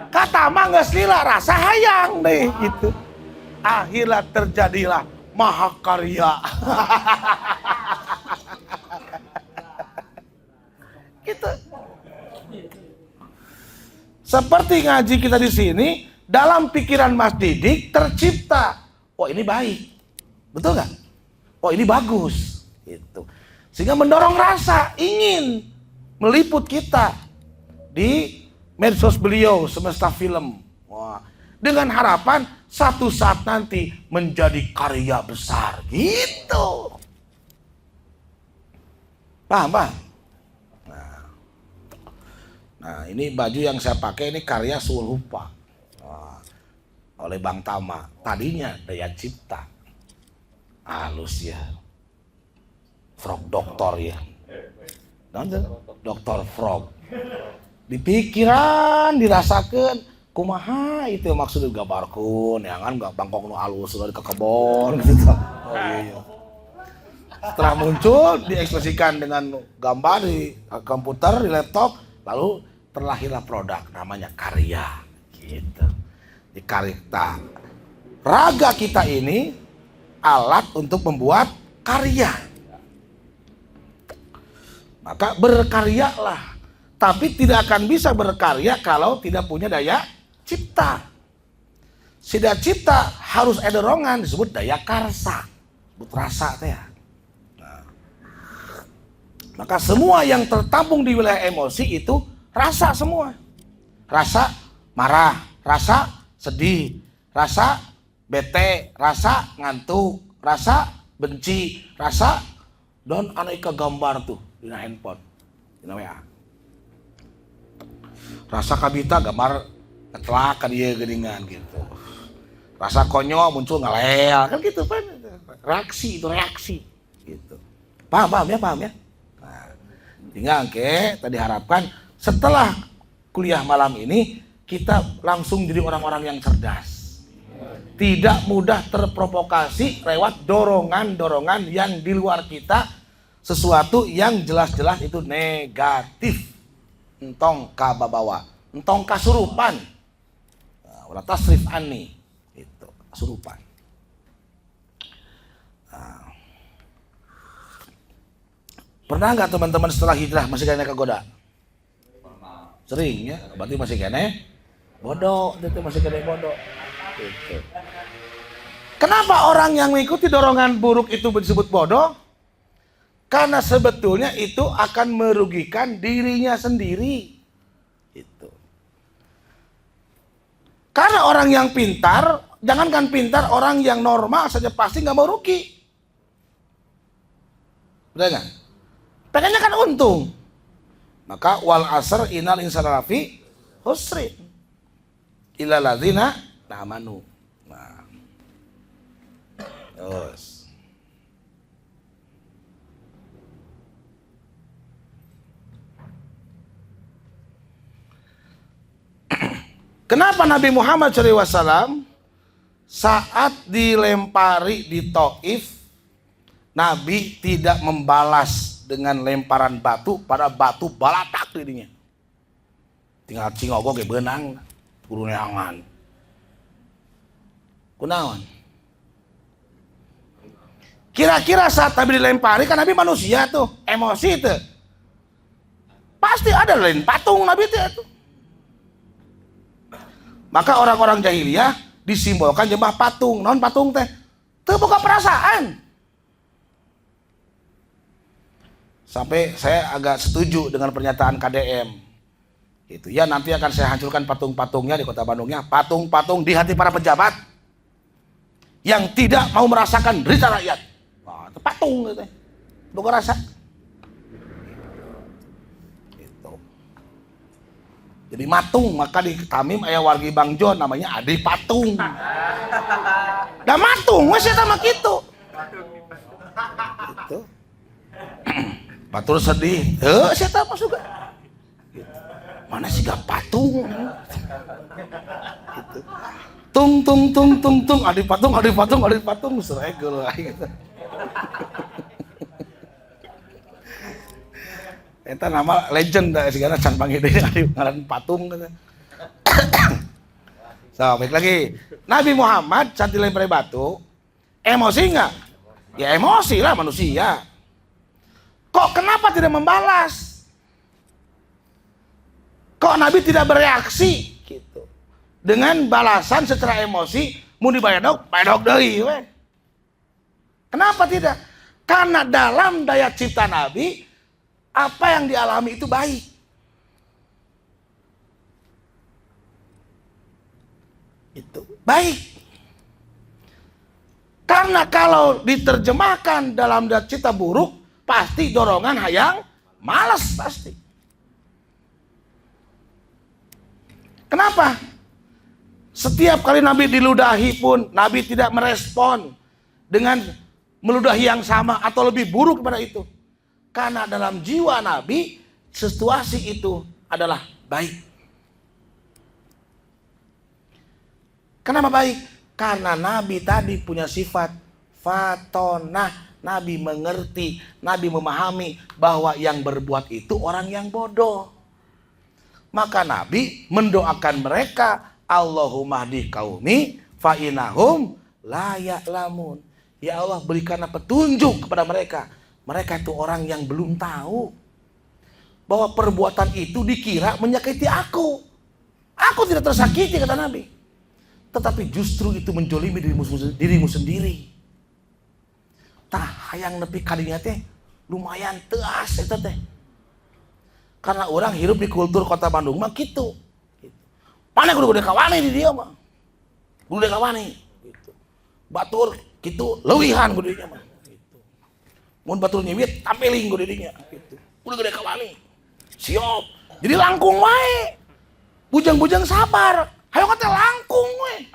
Kata mah geus lila rasa hayang deh gitu. Akhirnya terjadilah mahakarya. Gitu. Seperti ngaji kita di sini, dalam pikiran Mas Didik tercipta, oh ini baik, betul nggak? Oh ini bagus, gitu. Sehingga mendorong rasa ingin meliput kita di medsos beliau semesta film. Wah, dengan harapan satu saat nanti menjadi karya besar, gitu. Paham, Pak? Nah, ini baju yang saya pakai ini karya Sulhupa oleh Bang Tama. Tadinya daya cipta. Halus ya. Frog doktor ya. Dokter Frog. Dipikiran, dirasakan, kumaha itu maksudnya gambarkeun, ya kan enggak bangkok nu halus udah ke kebon gitu. Oh iya. Setelah muncul diekspresikan dengan gambar di komputer, di laptop, lalu terlahirlah produk namanya karya gitu. Di karya raga kita ini alat untuk membuat karya. Maka berkaryalah. Tapi tidak akan bisa berkarya kalau tidak punya daya cipta. Si daya cipta harus ada dorongan, disebut daya karsa. Disebut rasa teh. Nah. Maka semua yang tertampung di wilayah emosi itu rasa semua. Rasa marah, rasa sedih, rasa bete, rasa ngantuk, rasa benci, rasa dan aneka gambar tuh di handphone, di WA. Rasa kabita gambar ketelak ka dieu geuningan gitu. Rasa konyol muncul ngalel kan gitu kan. Reaksi itu reaksi gitu. Paham ya? Nah, tinggal tadi harapkan setelah kuliah malam ini, kita langsung jadi orang-orang yang cerdas. Tidak mudah terprovokasi lewat dorongan-dorongan yang di luar kita. Sesuatu yang jelas-jelas itu negatif. Entong kababawa, entong kasurupan. Wala tasrif anni. Itu, kasurupan. Nah. Pernah nggak teman-teman setelah hijrah masih kena kegoda? Sering ya, berarti masih kene bodoh, itu masih kene bodoh. Gitu. Kenapa orang yang mengikuti dorongan buruk itu disebut bodoh? Karena sebetulnya itu akan merugikan dirinya sendiri. Gitu. Karena orang yang pintar, jangankan pintar, orang yang normal saja pasti nggak mau rugi. Betul nggak? Pengennya kan untung. Maka wal asr innal insana lafi khusrin illa ladzina amanu. Nah. Terus. Kenapa Nabi Muhammad SAW saat dilempari di Taif, Nabi tidak membalas dengan lemparan batu pada batu balatak dirinya. Tinggal cingogo ge beunang guru neangan. Kunaon? Kira-kira saat Nabi dilempari, kan Nabi manusia tuh, emosi tuh. Pasti ada lain patung Nabi tuh. Maka orang-orang jahiliyah disimbolkan jembah patung. Non patung teh? Teu boga perasaan. Sampai saya agak setuju dengan pernyataan KDM. Itu ya, nanti akan saya hancurkan patung-patungnya di Kota Bandungnya. Patung-patung di hati para pejabat yang tidak mau merasakan derita rakyat. Wah, itu patung gitu. Boga rasa. Jadi matung, maka di Tamim aya wargi Bang John namanya Adi Patung. Da matung, wes eta mah kitu. Gitu. Batur sedih, heuh eta mah suga. Gitu. Mana sih gak patung? Gitu. Tung tung tung tung tung, adi patung, seregel gitu. Eta nama legend da segala can pangide adi ngaran patung gitu. So, baik lagi. Nabi Muhammad saat dilempari batu, emosi nggak? Ya emosi lah manusia. Kok kenapa tidak membalas? Kok Nabi tidak bereaksi? Gitu. Dengan balasan secara emosi, mau dibayadok deui we. Kenapa tidak? Karena dalam daya cipta Nabi, apa yang dialami itu baik. Itu baik. Karena kalau diterjemahkan dalam daya cipta buruk, pasti dorongan hayang malas pasti. Kenapa? Setiap kali Nabi diludahi pun Nabi tidak merespon dengan meludahi yang sama atau lebih buruk daripada itu. Karena dalam jiwa Nabi situasi itu adalah baik. Kenapa baik? Karena Nabi tadi punya sifat fatonah. Nabi mengerti, Nabi memahami bahwa yang berbuat itu orang yang bodoh. Maka Nabi mendoakan mereka, Allahumma hdi qaumi fa innahum la ya'lamun. Ya Allah, berikanlah petunjuk kepada mereka. Mereka itu orang yang belum tahu bahwa perbuatan itu dikira menyakiti aku. Aku tidak tersakiti, kata Nabi. Tetapi justru itu menjolimi dirimu sendiri. Tah hayang nepi kadinya teh lumayan teas eta teh. Karena orang hidup di kultur kota Bandung mah gitu. Mana kudu gede kawani di dia mah. Kudu gede kawani gitu. Batur gitu leuwihan kudu dinya mah gitu. Mun batur nyiwit tampeling kudu dinya gitu. Kudu gede kawani. Siap. Jadi langkung wae. Bujang-bujang sabar. Hayo kata langkung we.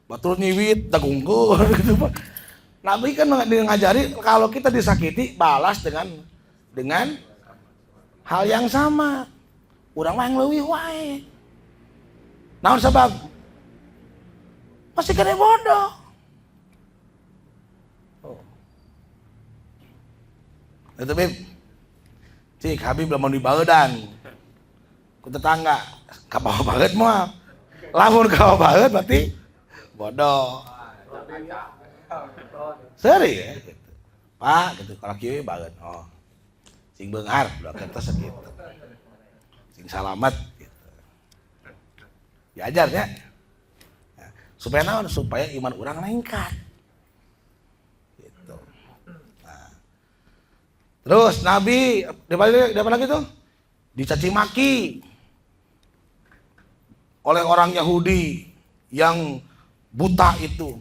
Batur nyiwit dagungkeun gitu Pak. Nabi kan ngajari kalau kita disakiti balas dengan hal yang sama. Urang mah yang leuwih wae. Naon sabab? Masih kena bodoh. Oh. Itu Bib. Cik Habib lamun dibaeudan. Ku tetangga, kabawa banget mah. Lamun kabawa banget berarti bodoh. Seri ya gitu. Pak gitu kalau kieu banget. Oh. Sing beunghar udah kita segitu. Sing salamet gitu. Diajarnya. Nah, supaya naon? Supaya iman orang meningkat. Gitu. Nah. Terus Nabi dapat lagi tuh dicaci maki oleh orang Yahudi yang buta itu.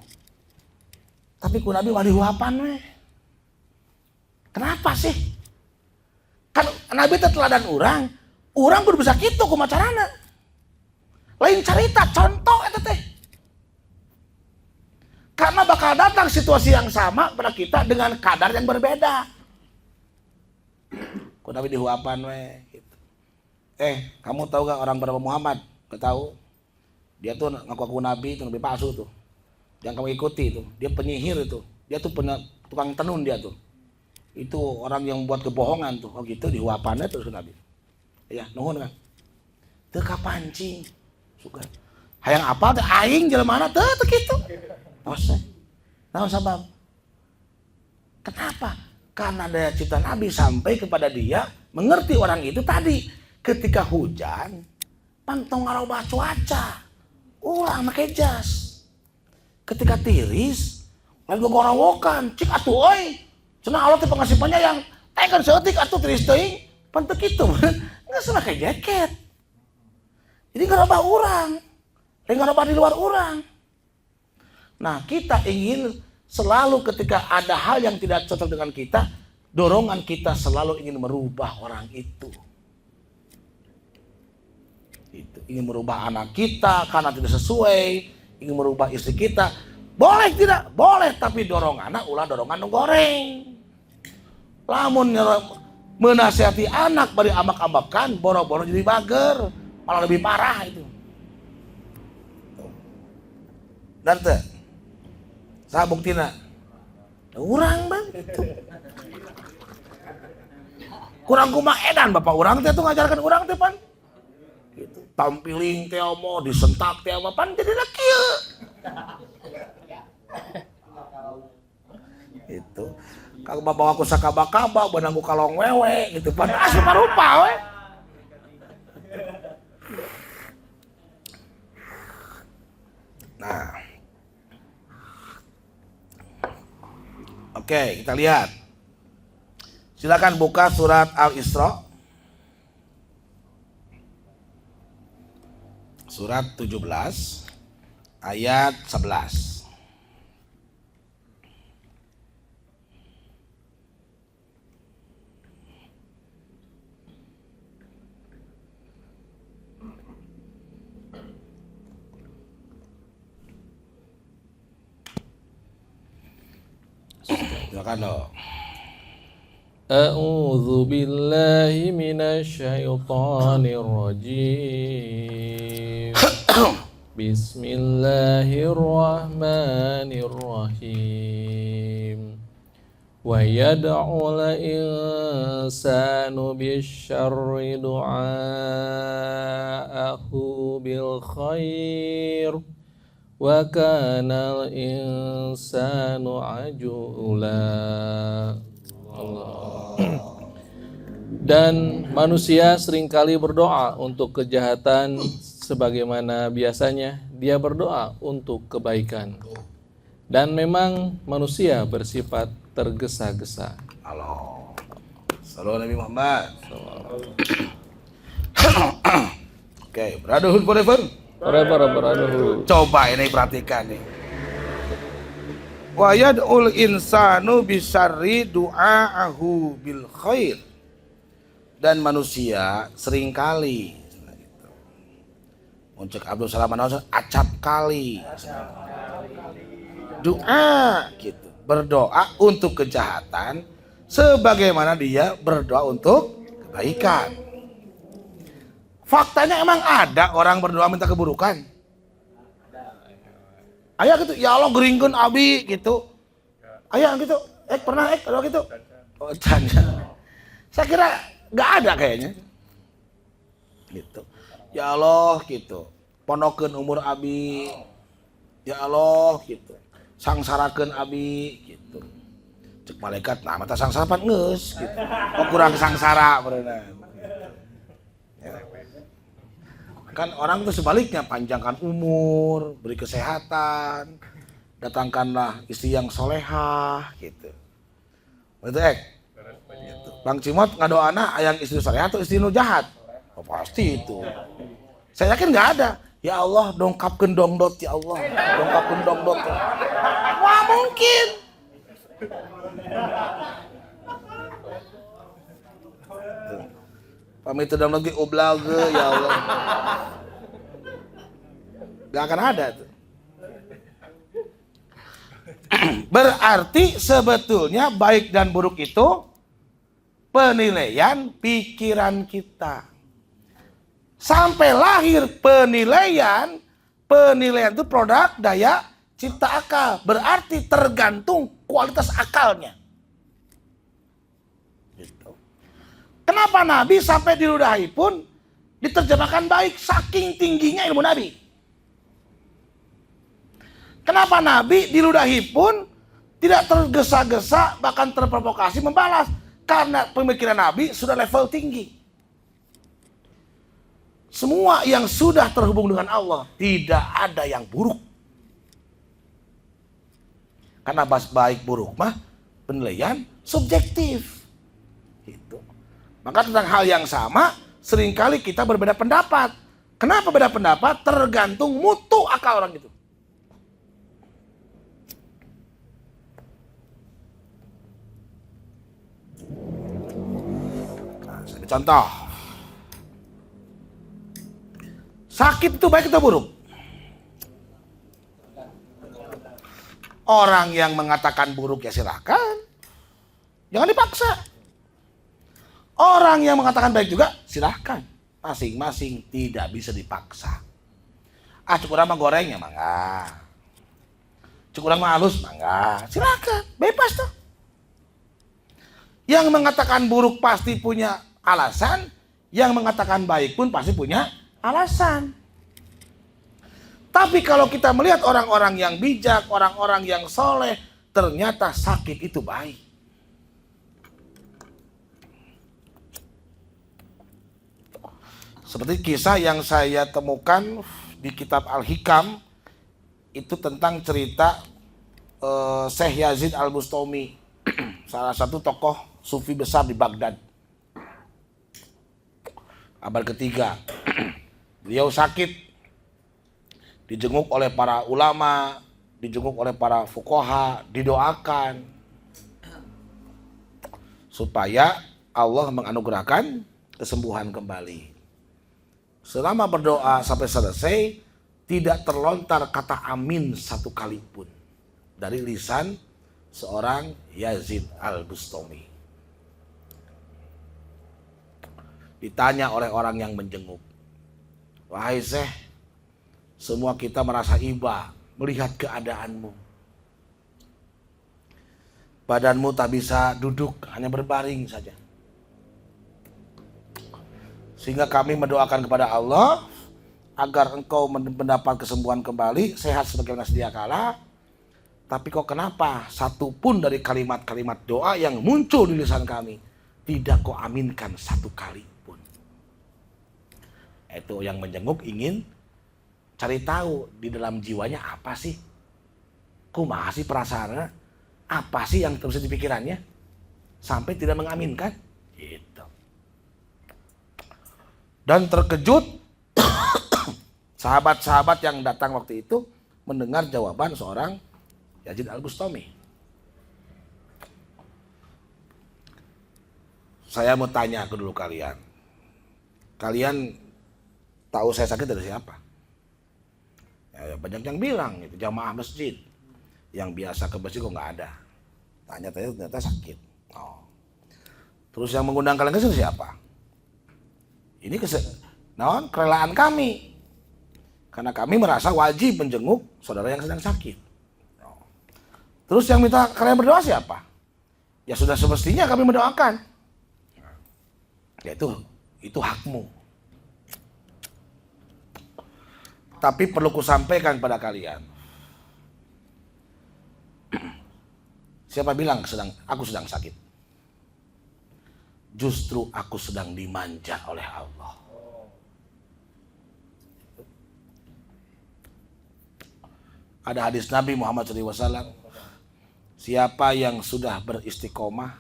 Tapi ku Nabi wali huapan weh. Kenapa sih? Kan Nabi teh teladan urang kudu bisa kitu kumaha carana. Lain carita, contoh eta teh. Karena bakal datang situasi yang sama pada kita dengan kadar yang berbeda. Ku Nabi dihuapan weh gitu. Kamu tahu gak orang bernama Muhammad? Gak tahu. Dia tuh ngaku-ngaku Nabi, itu Nabi palsu tuh. Yang kamu ikuti itu, dia penyihir itu, dia tuh tukang tenun dia tuh, itu orang yang buat kebohongan tuh, oh gitu dihuapannya terus Nabi, ya nuhun kan, teu kapancing, suka, hayang apa teh aing jelema teu kitu, ose, naon sabab, kenapa? Karena daya cipta Nabi sampai kepada dia mengerti orang itu tadi, ketika hujan, pantong ngarobah cuaca, ulah make jas. Ketika tiris, lain gogorowokan, cik atuh oi. Cenah Allah teh pengasih penyayang. Kan seutik atuh tiris teuing, pan teu kitu. Geus make jaket. Jadi ngarobah urang. Lain ngarobah di luar urang. Nah, kita ingin selalu ketika ada hal yang tidak cocok dengan kita, dorongan kita selalu ingin merubah orang itu. Itu ingin merubah anak kita karena tidak sesuai. Ingin merubah istri kita, boleh tidak? Boleh, tapi dorongan ulah dorongan goreng. Lamun menasihati anak bari ambak-ambakan, boro-boro jadi bager, malah lebih parah itu. Dan teh, saya buktina, urang bang, gitu. Kurang kumaha edan bapak urang teh tuh ngajarkan urang teh pan, gitu. Tampiling teh mau disentak teh pan jadi kieu. Itu. Kang bawa aku sakaba-kaba, benangku kalong wewe gitu pan, asup rupa we. Nah, oke, kita lihat. Silakan buka surat Al-Isra. Surat 17 ayat 11. Silakan dong. A'udzu billahi minasyaitonir rajim. Bismillahirrahmanirrahim. Wa yad'ul insanu bisyarri du'aahu bil khair. Wa kana al-insanu ajula. Dan manusia seringkali berdoa untuk kejahatan sebagaimana biasanya dia berdoa untuk kebaikan. Dan memang manusia bersifat tergesa-gesa. Halo. Salam Nabi Muhammad. Oke, brotherhood forever. Forever. Coba ini perhatikan nih. Wa yad'ul insanu bisyarri du'aahu bil khair. Dan manusia seringkali Muncul Abdul Salam acap kali doa gitu, berdoa untuk kejahatan sebagaimana dia berdoa untuk kebaikan. Faktanya emang ada orang berdoa minta keburukan. Ayah gitu, ya Allah geringkeun abi gitu. Ayah gitu, pernah kalau gitu. Oh, tanya. Saya kira nggak ada kayaknya. Gitu. Ya Allah gitu. Ponokeun umur abi. Ya Allah gitu. Sangsarakeun abi gitu. Cek malaikat, nah mata sangsara pan geus gitu. Oh kurang sangsara berenang. Ya. Kan orang tuh sebaliknya, panjangkan umur, beri kesehatan, datangkanlah istri yang solehah gitu. Betul gitu. Bang Cimot ngadoana ayang istri solehah atau istri nu jahat? Oh, pasti itu. Saya yakin nggak ada. Ya Allah dongkapkeun dongdot ya Allah, dongkapkeun dongdot. Wah mungkin. Pamit dongdot ge ublag ya Allah. Gak akan ada tuh. Berarti sebetulnya baik dan buruk itu penilaian pikiran kita. Sampai lahir penilaian itu produk daya cipta akal. Berarti tergantung kualitas akalnya. Gitu. Kenapa Nabi sampai diludahi pun diterjemahkan baik, saking tingginya ilmu Nabi. Kenapa Nabi diludahi pun tidak tergesa-gesa, bahkan terprovokasi membalas. Karena pemikiran Nabi sudah level tinggi. Semua yang sudah terhubung dengan Allah, tidak ada yang buruk. Karena baik buruk mah penilaian subjektif. Gitu. Maka tentang hal yang sama, seringkali kita berbeda pendapat. Kenapa beda pendapat? Tergantung mutu akal orang itu. Nah, saya contoh. Sakit itu baik atau buruk? Orang yang mengatakan buruk ya silakan. Jangan dipaksa. Orang yang mengatakan baik juga silahkan, masing-masing, tidak bisa dipaksa. Cukup mah gorengnya mangga, cukup mah halus mangga, silahkan, bebas tuh. Yang mengatakan buruk pasti punya alasan, yang mengatakan baik pun pasti punya alasan. Tapi kalau kita melihat orang-orang yang bijak, orang-orang yang soleh, ternyata sakit itu baik. Seperti kisah yang saya temukan di kitab Al-Hikam, itu tentang cerita Syekh Yazid Al-Bustami, salah satu tokoh sufi besar di Baghdad. Abad ketiga. Beliau sakit, dijenguk oleh para ulama, dijenguk oleh para fuqaha, didoakan supaya Allah menganugerahkan kesembuhan kembali. Selama berdoa sampai selesai, tidak terlontar kata amin satu kali pun dari lisan seorang Yazid Al-Bustami. Ditanya oleh orang yang menjenguk, "Wahai Syekh, semua kita merasa iba melihat keadaanmu. Badanmu tak bisa duduk, hanya berbaring saja. Sehingga kami mendoakan kepada Allah agar engkau mendapat kesembuhan kembali, sehat sebagaimana sedia kala. Tapi kok kenapa satu pun dari kalimat-kalimat doa yang muncul di lisan kami tidak kau aminkan satu kali pun?" Itu yang menjenguk ingin cari tahu di dalam jiwanya apa sih? Kumaha sih perasaannya? Apa sih yang terus di pikirannya sampai tidak mengaminkan? Gitu. Dan terkejut sahabat-sahabat yang datang waktu itu mendengar jawaban seorang Yazid Al-Bustami. Saya mau tanya ke dulu kalian. Kalian tahu saya sakit dari siapa? Ya, banyak yang bilang itu jamaah masjid. Yang biasa ke masjid kok nggak ada. Tanya ternyata sakit. Oh. Terus yang mengundang kalian ke sini siapa? Ini kerelaan kami. Karena kami merasa wajib menjenguk saudara yang sedang sakit. Oh. Terus yang minta kalian berdoa siapa? Ya sudah semestinya kami mendoakan. Ya itu hakmu. Tapi perlu kusampaikan pada kalian. Siapa bilang aku sedang sakit? Justru aku sedang dimanja oleh Allah. Ada hadis Nabi Muhammad SAW. Siapa yang sudah beristiqomah,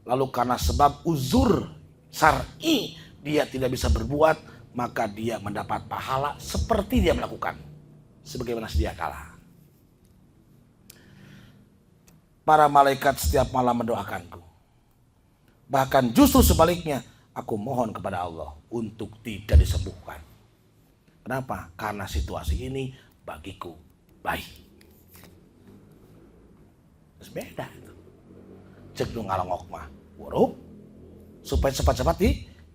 lalu karena sebab uzur syar'i dia tidak bisa berbuat, maka dia mendapat pahala seperti dia melakukan, sebagaimana sedia kala. Para malaikat setiap malam mendoakanku. Bahkan justru sebaliknya, aku mohon kepada Allah untuk tidak disembuhkan. Kenapa? Karena situasi ini bagiku baik. Terus beda itu. Cek nu ngalongok mah, buruk. Supaya cepat-cepat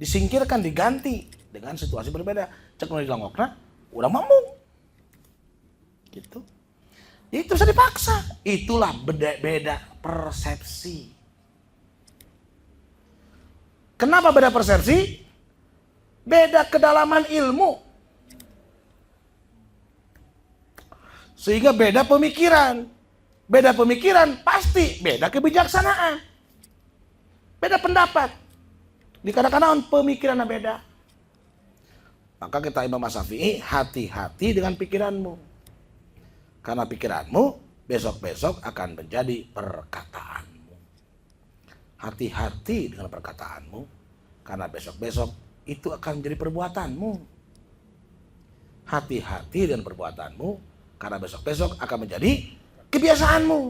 disingkirkan, diganti dengan situasi berbeda. Cek nu dilongokna, udah mampu. Gitu. Itu bisa dipaksa. Itulah beda persepsi. Kenapa beda persepsi? Beda kedalaman ilmu. Sehingga beda pemikiran. Beda pemikiran pasti beda kebijaksanaan. Beda pendapat. Dikatakan pemikirannya beda. Maka kita Imam Syafi'i, hati-hati dengan pikiranmu. Karena pikiranmu besok-besok akan menjadi perkataanmu. Hati-hati dengan perkataanmu, karena besok-besok itu akan menjadi perbuatanmu. Hati-hati dengan perbuatanmu, karena besok-besok akan menjadi kebiasaanmu.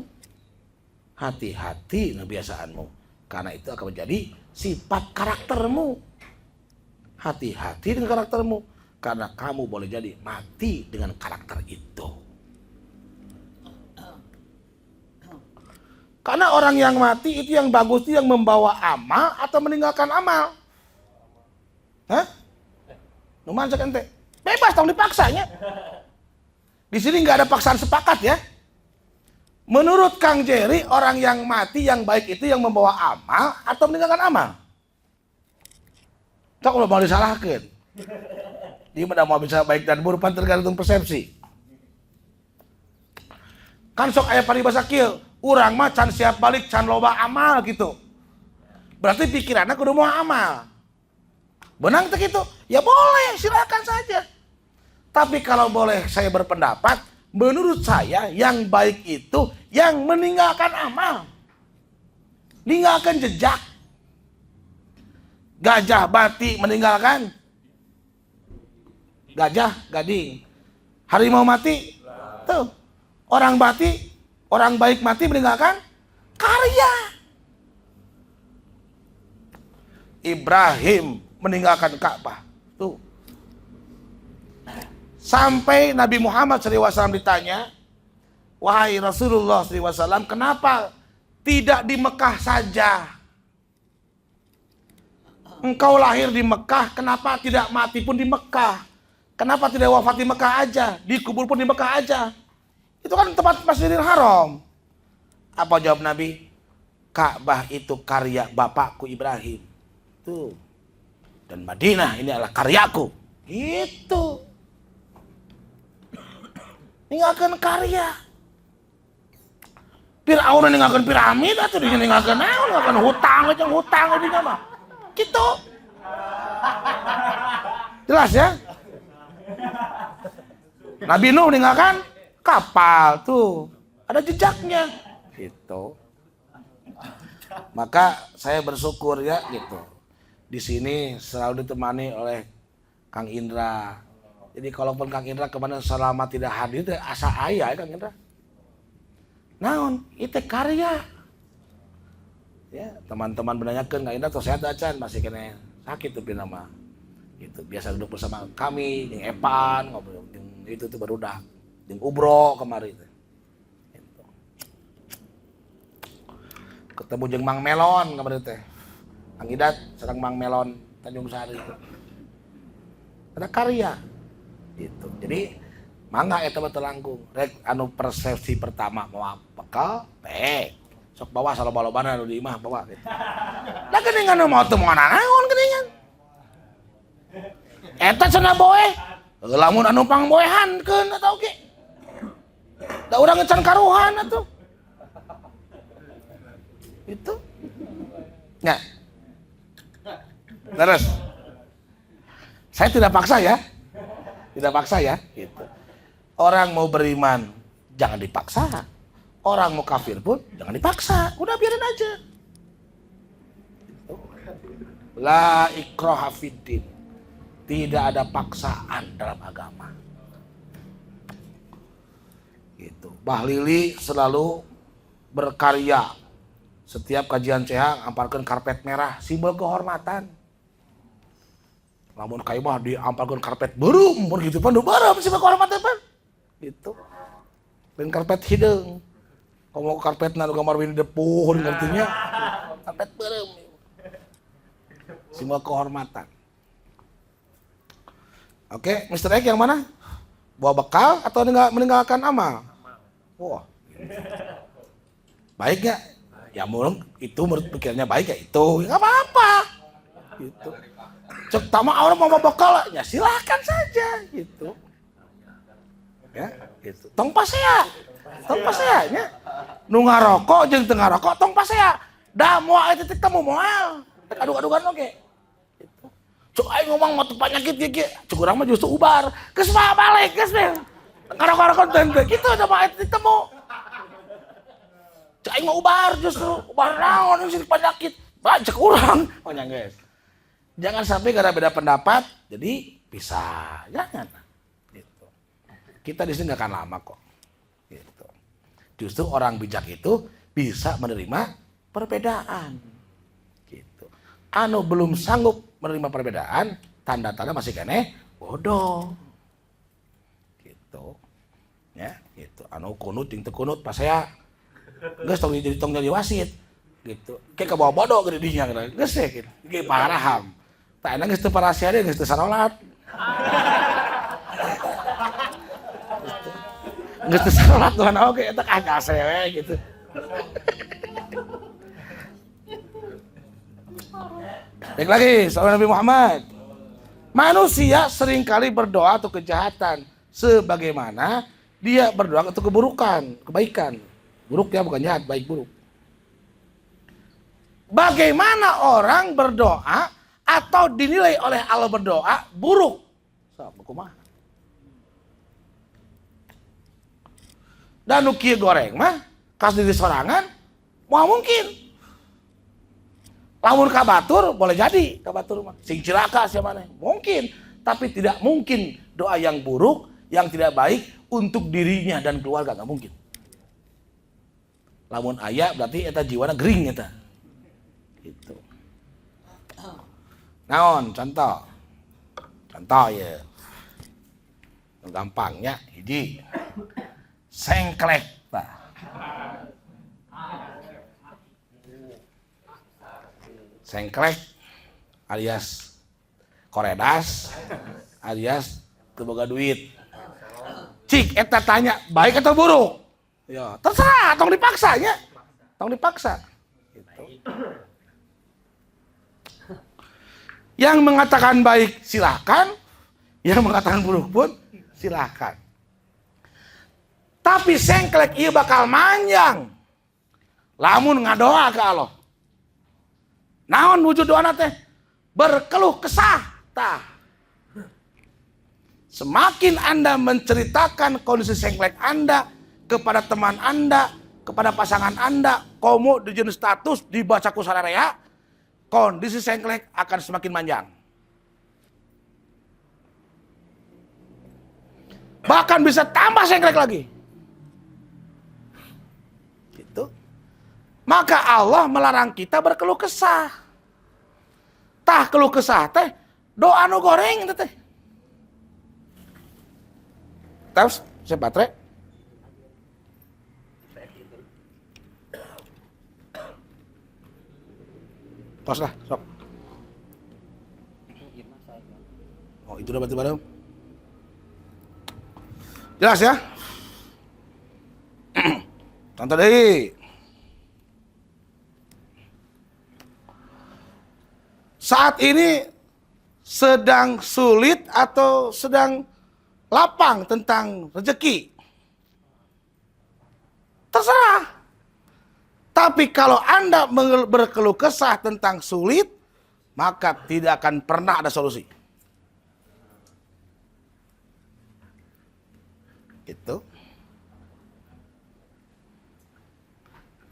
Hati-hati dengan kebiasaanmu, karena itu akan menjadi sifat karaktermu. Hati-hati dengan karaktermu, karena kamu boleh jadi mati dengan karakter itu. Karena orang yang mati itu yang bagus itu yang membawa amal atau meninggalkan amal. Hah? Numan cek ente. Bebas dong dipaksanya. Di sini nggak ada paksaan sepakat ya. Menurut Kang Jerry, orang yang mati yang baik itu yang membawa amal atau meninggalkan amal? Cok udah mau disalahkan. Dia udah mau bisa baik dan buruk tergantung persepsi. Kan sok aya paribasa kieu, urang mah can siap balik can loba amal gitu. Berarti pikirannya kudu mau amal. Benang teh gitu? Ya boleh, silakan saja. Tapi kalau boleh saya berpendapat, menurut saya yang baik itu yang meninggalkan amal. Meninggalkan jejak. Gajah bati meninggalkan gajah gading. Harimau mati tuh. Orang bati, orang baik mati meninggalkan karya. Ibrahim meninggalkan Ka'bah. Tuh. Sampai Nabi Muhammad SAW ditanya, wahai Rasulullah SAW, kenapa tidak di Mekah saja? Engkau lahir di Mekah, kenapa tidak mati pun di Mekah? Kenapa tidak wafat di Mekah aja? Dikubur pun di Mekah aja? Itu kan tempat Masjidil Haram. Apa jawab Nabi? Ka'bah itu karya bapakku Ibrahim. Tuh. Dan Madinah ini adalah karyaku. Gitu. Ninggalkan karya. Fir'aun ninggalkan piramid atau dia ninggalkan naon? Ninggalkan hutang ini mah. Gitu. Jelas ya? Nabi Nuh meninggalkan kapal tuh, ada jejaknya, gitu. Maka saya bersyukur ya, gitu. Di sini selalu ditemani oleh Kang Indra. Jadi kalaupun Kang Indra kemana selama tidak hadir, asa ayah ya Kang Indra. Naon, itu karya. Ya, teman-teman menanyakan Kang Indra tuh sehat acan masih kena sakit tuh nama. Gitu. Biasa duduk bersama kami, yang Epan, ngobrol, itu tuh barudak. Yang Ubro kemarin gitu. Ketemu jeung Mang Melon kemarin teh. Kang Idat sareng Mang Melon Tanjung Sari itu. Ada karya. Gitu. Jadi mangga eta mah telangkung. Rek anu persepsi pertama mau bekal teh. Sok bawa saloba-lobana anu di imah bawa gitu. Da geuningan anu mau teu moal naon geuningan. Eta cenah boe. Lamun anu pangboehankeun eta oge. Da urang ngecan karuhan atuh. Itu. Ya. Terus. Saya tidak paksa ya. Tidak paksa ya, gitu. Orang mau beriman jangan dipaksa. Orang mau kafir pun jangan dipaksa. Udah biarin aja. Gitu. La ikraha fiddin. Tidak ada paksaan dalam agama. Gitu. Bah Lili selalu berkarya. Setiap kajian CH ampalkeun karpet merah, simbol kehormatan. Lamun kayu mah diampalkeun karpet beureum, mun kitu pan beureum simbol kehormatan pan. Gitu. Dan karpet hideung. Komo karpetna nu gambar Winnie the Pooh ngartinya. Karpet beureum. Simbol kehormatan. Oke, Mr. X yang mana? Bawa bekal atau meninggalkan amal? Wah. Baik gak? Ya mungkin itu menurut pikirannya baik ya itu. Ya gak apa-apa. Gitu. Cek tama orang mau bekal, ya silahkan saja. Gitu. Ya, gitu. Tong pasea. Tong pasea nya. Nu ngarokok jeung teu ngarokok tong pasea. Da moal eta teh temu moal. Aduk-adukan oge. Gitu. Cuk aing ngomong mah penyakit ge. Cuk urang mah justru ubar. Geus mah balik geus teh. Ngarokok teh kitu da mah eta temu. Cuk aing mah ubar justru. Ubar naon sih penyakit. Bacek urang. Oh nya geus. Jangan sampai gara beda pendapat jadi pisah. Jangan. Gitu. Kita di sini enggak akan lama kok. Gitu. Justru orang bijak itu bisa menerima perbedaan. Gitu. Anu belum sanggup menerima perbedaan, tanda-tanda masih kene bodoh. Gitu. Ya, gitu. Anu kunut jeung teu kunut pas saya Geus tong jadi wasit gitu. Kayak ke bawa bodoh ke didinya geus gitu. Ge paraham. Tah enak geus teu parasia deui geus teu sarolat. Geus teu sarolat tuhan oge eta kagak sewe gitu. Baik lagi, sahabat Nabi Muhammad. Manusia seringkali berdoa untuk kejahatan sebagaimana dia berdoa untuk keburukan, kebaikan. Buruk ya, bukan jahat, baik buruk. Bagaimana orang berdoa atau dinilai oleh Allah berdoa buruk? Kumaha? Dan nu kieu goreng mah kas diri sorangan moal mungkin. Lamun kabatur boleh jadi kabatur mah sing cilaka sia maneh mungkin, tapi tidak mungkin doa yang buruk yang tidak baik untuk dirinya dan keluarga, nggak mungkin. Lamun aya berarti eta jiwana gering eta. Gitu. Naon contoh? Contoh ya. Gampangnya hiji. Sengklek tah. Sengklek alias koredas alias teu boga duit. Cik eta tanya baik atau buruk? Ya, terserah, tong dipaksa nya. Tong dipaksa. Gitu. Yang mengatakan baik silahkan, yang mengatakan buruk pun silahkan. Tapi sengklek ieu bakal manjang. Lamun ngadoa ke Allah. Naon wujud doana teh? Berkeluh kesah tah. Semakin Anda menceritakan kondisi sengklek Anda kepada teman Anda, kepada pasangan Anda, komo dijieun status dibaca ku sararea, kondisi sengklek akan semakin manjang. Bahkan bisa tambah sengklek lagi. Gitu. Maka Allah melarang kita berkeluh kesah. Tah keluh kesah teh doa nu goreng teh. Terus saya baterai. Tos lah, sok. Oh, itu udah berarti baru. Jelas ya? Contoh deh. Saat ini sedang sulit atau sedang lapang tentang rezeki. Terserah. Tapi kalau Anda berkeluh kesah tentang sulit, maka tidak akan pernah ada solusi. Gitu.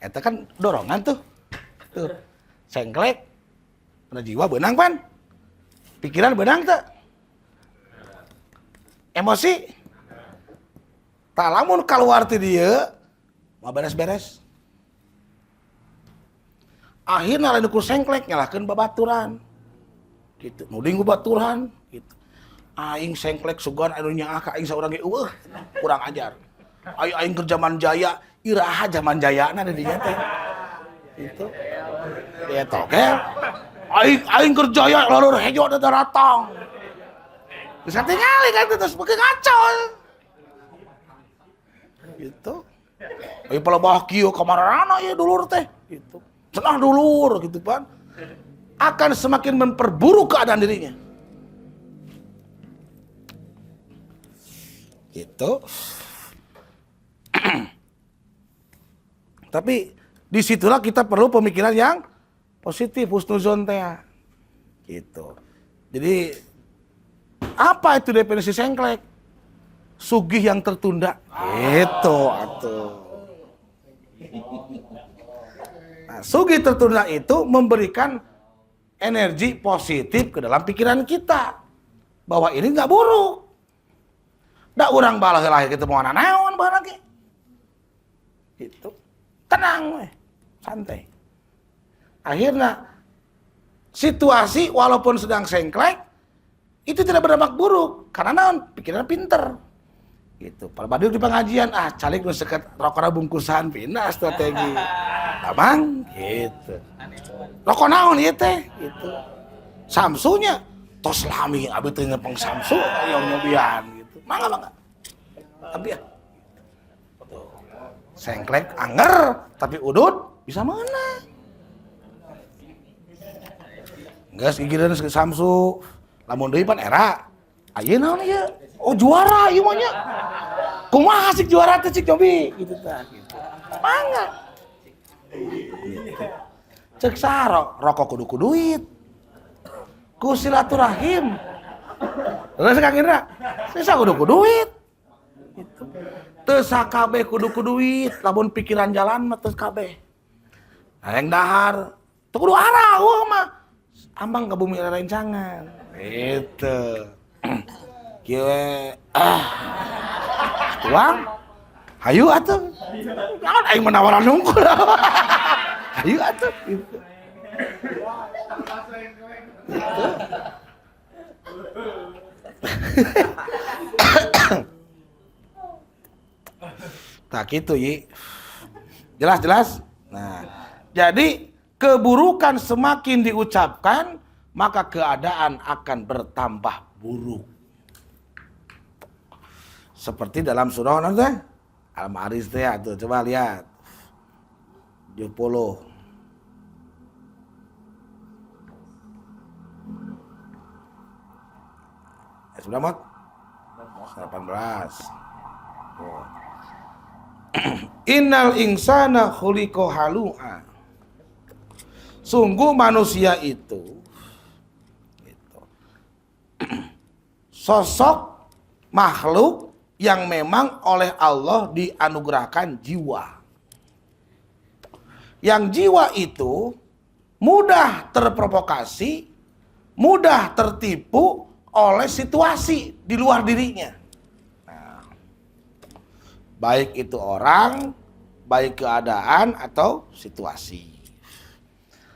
Itu kan dorongan tuh. Tuh. Sengklek. Pada jiwa benang pan. Pikiran benang tuh. Emosi. Tak lamun keluar ti dieu, mau beres-beres. Akhirnya lain ku sengklek nyalahkeun babaturan. Gitu, nuding ku baturan gitu. Aing sengklek sugan anu nyaah ka aing saurang ge eueuh, kurang ajar. Aing keur zaman jaya, iraha zaman jayana di dinya teh. Itu. Ya tokel. Aing keur jaya loror hejo da daratang. Bisa tingali kan terus beukeung ngaco. Gitu. Aing palebah kieu kamarana ieu dulur teh gitu. Cenah dulur gitu kan, akan semakin memperburuk keadaan dirinya. Gitu. Tapi disitulah kita perlu pemikiran yang positif, husnuzon teh. Gitu. Jadi apa itu definisi sengklek? Sugih yang tertunda. Itu atuh. Nah, sugih tertunda itu memberikan energi positif ke dalam pikiran kita bahwa ini nggak buruk. Da urang balah lahir kita mau naon bae lagi. Gitu. Tenang we, santai. Akhirnya situasi walaupun sedang sengklek itu tidak berdampak buruk karena naon? Pikiran pinter. Gitu. Pada baduk di pengajian, calik nu seket rokona bungkusan pindah strategi. Abang, gitu. Rokok naon ieu teh? Gitu. Samsunya tos lami abi teh ngepeng samsu aya nyobian gitu. Mangga. Tapi ya. Tuh. Sengklek anger tapi udut bisa mana? Geus gigireun samsu. Lamun deui pan era. Ayeuna naon ieu? Oh juara ieu mah nya. Kumaha sih juara teh cik Jobi gitu tah gitu. Mangga. Gitu. Cek saro rokok kudu duit. Ku silaturahim. Terus Kang Indra, sisa kudu duit. Gitu. Teu sakabeh kudu duit, lamun pikiran jalan mah teu kabeh. Hayang dahar, teu kudu arah mah. Ambang ka bumi rencangan. Gitu. Kieu tuang. Hayu atuh. Naon aing menawaran nungkul. Hayu atuh gitu. Gitu. Tak gitu Yi. Jelas? Nah, jadi keburukan semakin diucapkan, maka keadaan akan bertambah buruk. Seperti dalam surah nanti Al-Ma'arij teh atuh coba lihat. 70. Sudah mat? 18. Oh. Innal insana khuliqa halu'a. Sungguh manusia itu gitu. Sosok makhluk yang memang oleh Allah dianugerahkan jiwa. Yang jiwa itu mudah terprovokasi, mudah tertipu oleh situasi di luar dirinya. Nah, baik itu orang, baik keadaan atau situasi.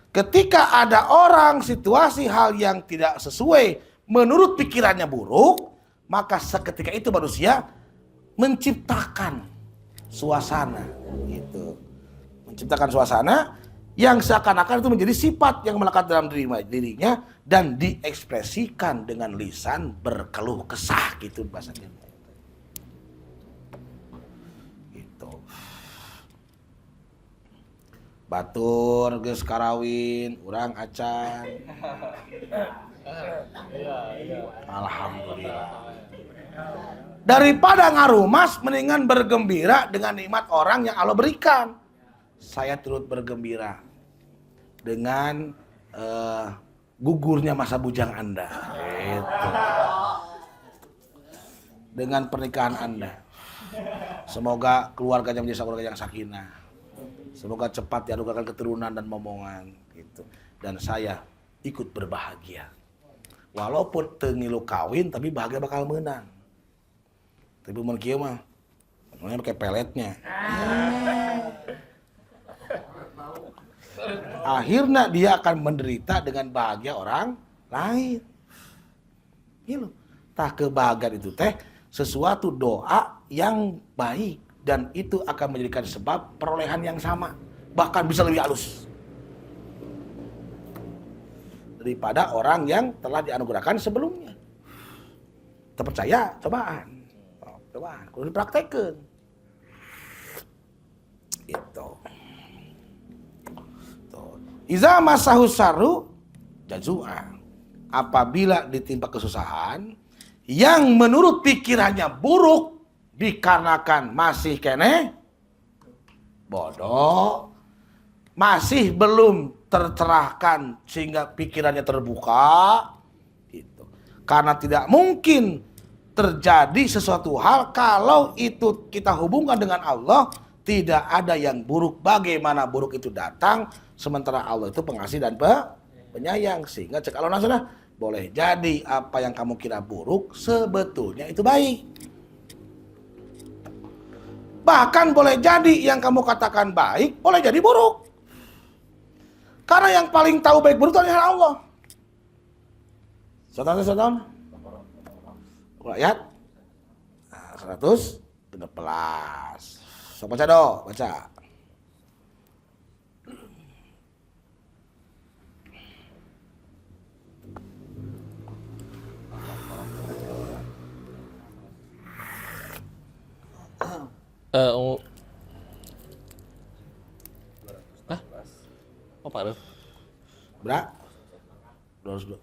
Ketika ada orang, situasi, hal yang tidak sesuai menurut pikirannya buruk, maka seketika itu manusia menciptakan suasana, gitu. Menciptakan suasana yang seakan-akan itu menjadi sifat yang melekat dalam dirinya dan diekspresikan dengan lisan berkeluh kesah, gitu bahasanya. Gitu. Batur geus karawin, urang acan. Alhamdulillah. Daripada ngarumas, mendingan bergembira dengan nikmat orang yang Allah berikan. Saya turut bergembira dengan gugurnya masa bujang Anda. Gitu. Dengan pernikahan Anda. Semoga keluarganya menjadi keluarga yang sakinah. Semoga cepat dianugerahkan keturunan dan momongan. Gitu. Dan saya ikut berbahagia. Walaupun teu ngilu kawin, tapi bahagia bakal menang. Tapi mun kieu mah namanya pakai peletnya. Akhirnya dia akan menderita dengan bahagia orang lain. Gitu. Tah kebahagiaan itu teh sesuatu doa yang baik dan itu akan menjadikan sebab perolehan yang sama, bahkan bisa lebih halus daripada orang yang telah dianugerahkan sebelumnya. Terpercaya? Cobaan. Cobaan. Kalau dipraktekan. Itu. Iza masahu saru jazua. Apabila ditimpa kesusahan yang menurut pikirannya buruk dikarenakan masih kene bodoh, masih belum tercerahkan sehingga pikirannya terbuka, gitu. Karena tidak mungkin terjadi sesuatu hal kalau itu kita hubungkan dengan Allah, tidak ada yang buruk. Bagaimana buruk itu datang, sementara Allah itu pengasih dan penyayang. Sehingga cek Allah nasana, boleh jadi apa yang kamu kira buruk sebetulnya itu baik. Bahkan boleh jadi yang kamu katakan baik boleh jadi buruk. Karena yang paling tahu baik buruk itu adalah Allah. Sotan. Ayat. 113. So baca do, baca. Oh, Pak. Berapa? 216.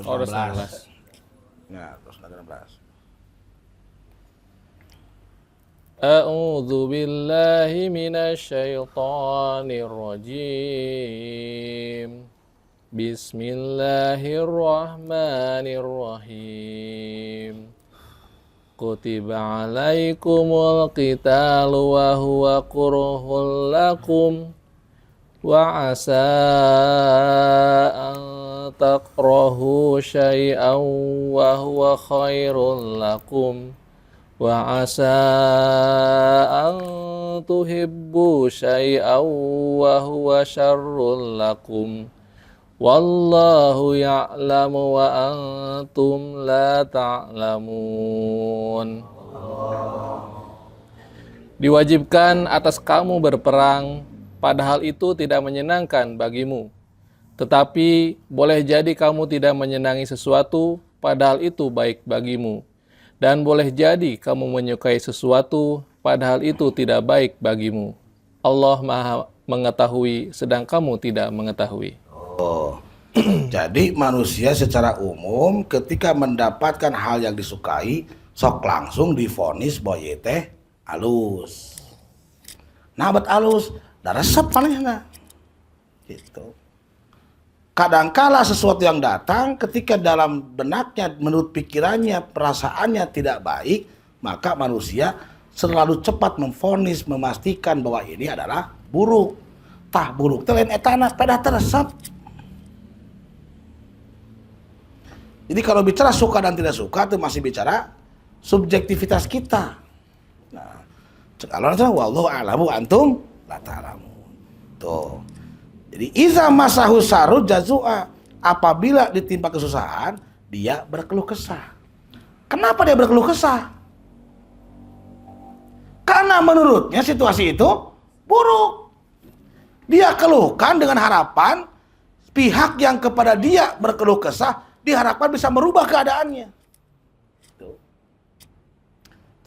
Oh, 216. Ya, 216. A'udzu billahi minasyaitonir rajim. Bismillahirrahmanirrahim. Kutiba alaikumul qitalu wa huwa kurhul lakum wa asa an takrahu syai'an wa huwa khairul lakum wa asa an tuhibbu syai'an wa huwa syarrul lakum wallahu ya'lamu wa antum la ta'lamun. Diwajibkan atas kamu berperang, padahal itu tidak menyenangkan bagimu. Tetapi boleh jadi kamu tidak menyenangi sesuatu, padahal itu baik bagimu. Dan boleh jadi kamu menyukai sesuatu, padahal itu tidak baik bagimu. Allah Maha mengetahui, sedang kamu tidak mengetahui. Oh, jadi manusia secara umum ketika mendapatkan hal yang disukai, sok langsung divonis bahwa ieu teh alus. Nah, bet alus, da resep manehna. Gitu. Kadangkala sesuatu yang datang ketika dalam benaknya, menurut pikirannya, perasaannya tidak baik, maka manusia selalu cepat memvonis, memastikan bahwa ini adalah buruk. Tah buruk teh lain etana pada teresep. Jadi kalau bicara suka dan tidak suka itu masih bicara subjektivitas kita. Nah, kalau wallahu a'lamu antum la ta'lamun. Tuh. Jadi iza masahu saru jazua, apabila ditimpa kesusahan, dia berkeluh kesah. Kenapa dia berkeluh kesah? Karena menurutnya situasi itu buruk. Dia keluhkan dengan harapan pihak yang kepada dia berkeluh kesah diharapkan bisa merubah keadaannya.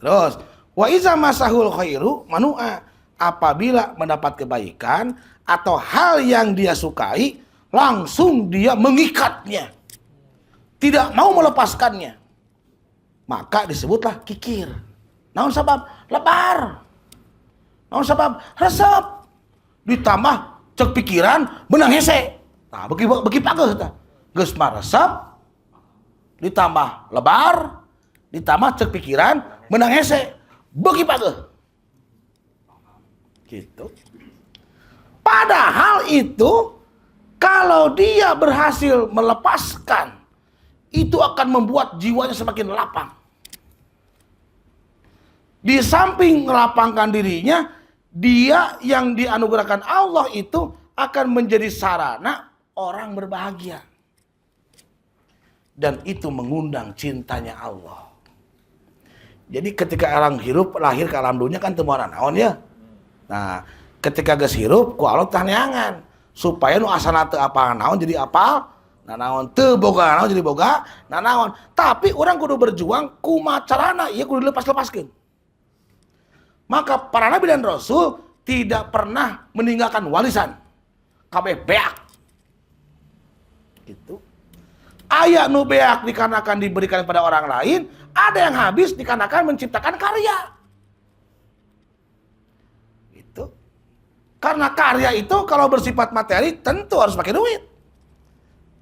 Terus, wa iza masahul khairu manu'a, apabila mendapat kebaikan atau hal yang dia sukai, langsung dia mengikatnya. Tidak mau melepaskannya. Maka disebutlah kikir. Naon sabab? Lebar. Naon sabab? Resep. Ditambah cek pikiran benang hese. Nah, bagi pageuh tah. Geus mah resep ditambah lebar, ditambah cek pikiran, menang hese, bagi pageuh. Gitu. Padahal itu, kalau dia berhasil melepaskan, itu akan membuat jiwanya semakin lapang. Di samping melapangkan dirinya, dia yang dianugerahkan Allah itu akan menjadi sarana orang berbahagia. Dan itu mengundang cintanya Allah. Jadi ketika orang hirup lahir ke alam dunia kan teu moal naon ya. Nah, ketika geus hirup ku Allah tah neangan supaya nu asana teu apal naon jadi apal, nah naon teu boga naon jadi boga, nah naon. Tapi orang kudu berjuang kumaha carana ieu kudu dilepas-lepaskeun. Maka para nabi dan rasul tidak pernah meninggalkan warisan. Kabeh beak. Gitu. Aya nu beak dikarenakan diberikan kepada orang lain, ada yang habis dikarenakan menciptakan karya. Itu. Karena karya itu kalau bersifat materi tentu harus pakai duit.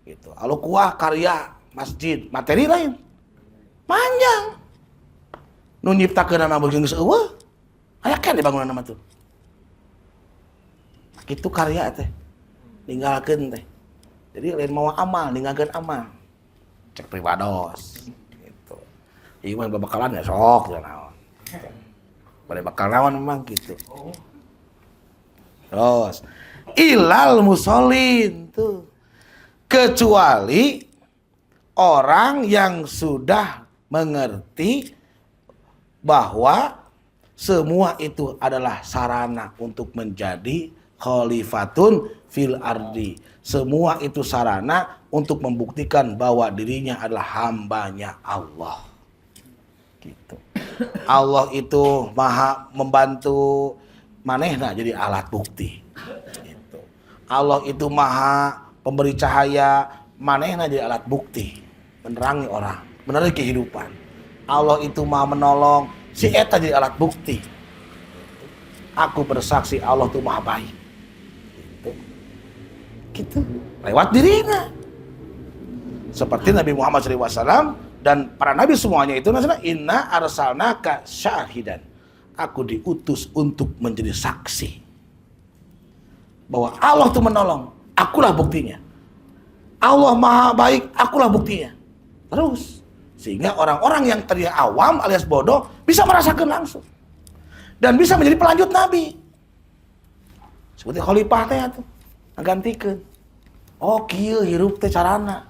Gitu. Kalau kuah karya masjid, materi lain. Panjang. Nu nyiptakeun nama beung geus eueuh. Aya kan dibangunan nama tuh. Itu karya teh. Ninggalkeun teh. Jadi lain mau amal, ninggalkeun amal. Cek privados gitu. Ieu mah babakalan ya sok ya naon. Bade bakal naon memang gitu. Terus ilal musallin tuh. Kecuali orang yang sudah mengerti bahwa semua itu adalah sarana untuk menjadi khalifatun fil ardi. Semua itu sarana untuk membuktikan bahwa dirinya adalah hambanya Allah. Gitu. Allah itu maha membantu manehna jadi alat bukti. Gitu. Allah itu maha pemberi cahaya, manehna jadi alat bukti. Menerangi orang, menerangi kehidupan. Allah itu maha menolong, si eta jadi alat bukti. Aku bersaksi Allah itu maha baik. Gitu. Lewat dirinya. Seperti Nabi Muhammad SAW dan para nabi semuanya itu inna arsalnaka syahidan. Aku diutus untuk menjadi saksi bahwa Allah itu menolong, akulah buktinya. Allah maha baik, akulah buktinya. Terus sehingga orang-orang yang tadinya awam alias bodoh bisa merasakan langsung dan bisa menjadi pelanjut nabi. Seperti khalifah teh atuh ngagantikeun. Oh kieu hirup teh carana.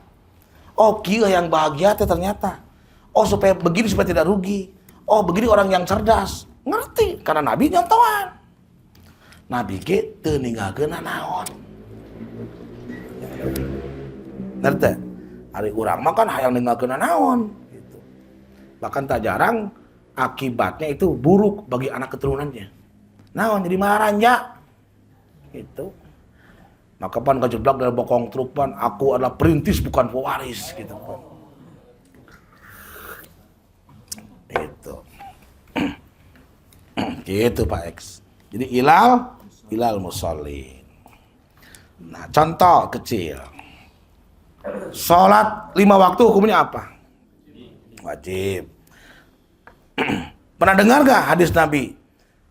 Oh kieu yang bahagia teh ternyata. Oh supaya begini supaya tidak rugi. Oh begini orang yang cerdas. Ngerti karena nabi nyontohan. Nabi ge teu ninggalkeun naon. Ngerti? Ari urang mah kan hayang ninggalkeun naon gitu. Bahkan tak jarang akibatnya itu buruk bagi anak keturunannya. Naon jadi maranja. Gitu. Maka pan kejeblak dalam bokong truk pan, aku adalah perintis bukan pewaris gitu pan. Itu. Gitu Pak X. Jadi ilal musallin. Nah, contoh kecil. Sholat 5 waktu hukumnya apa? Wajib. Pernah dengar gak hadis Nabi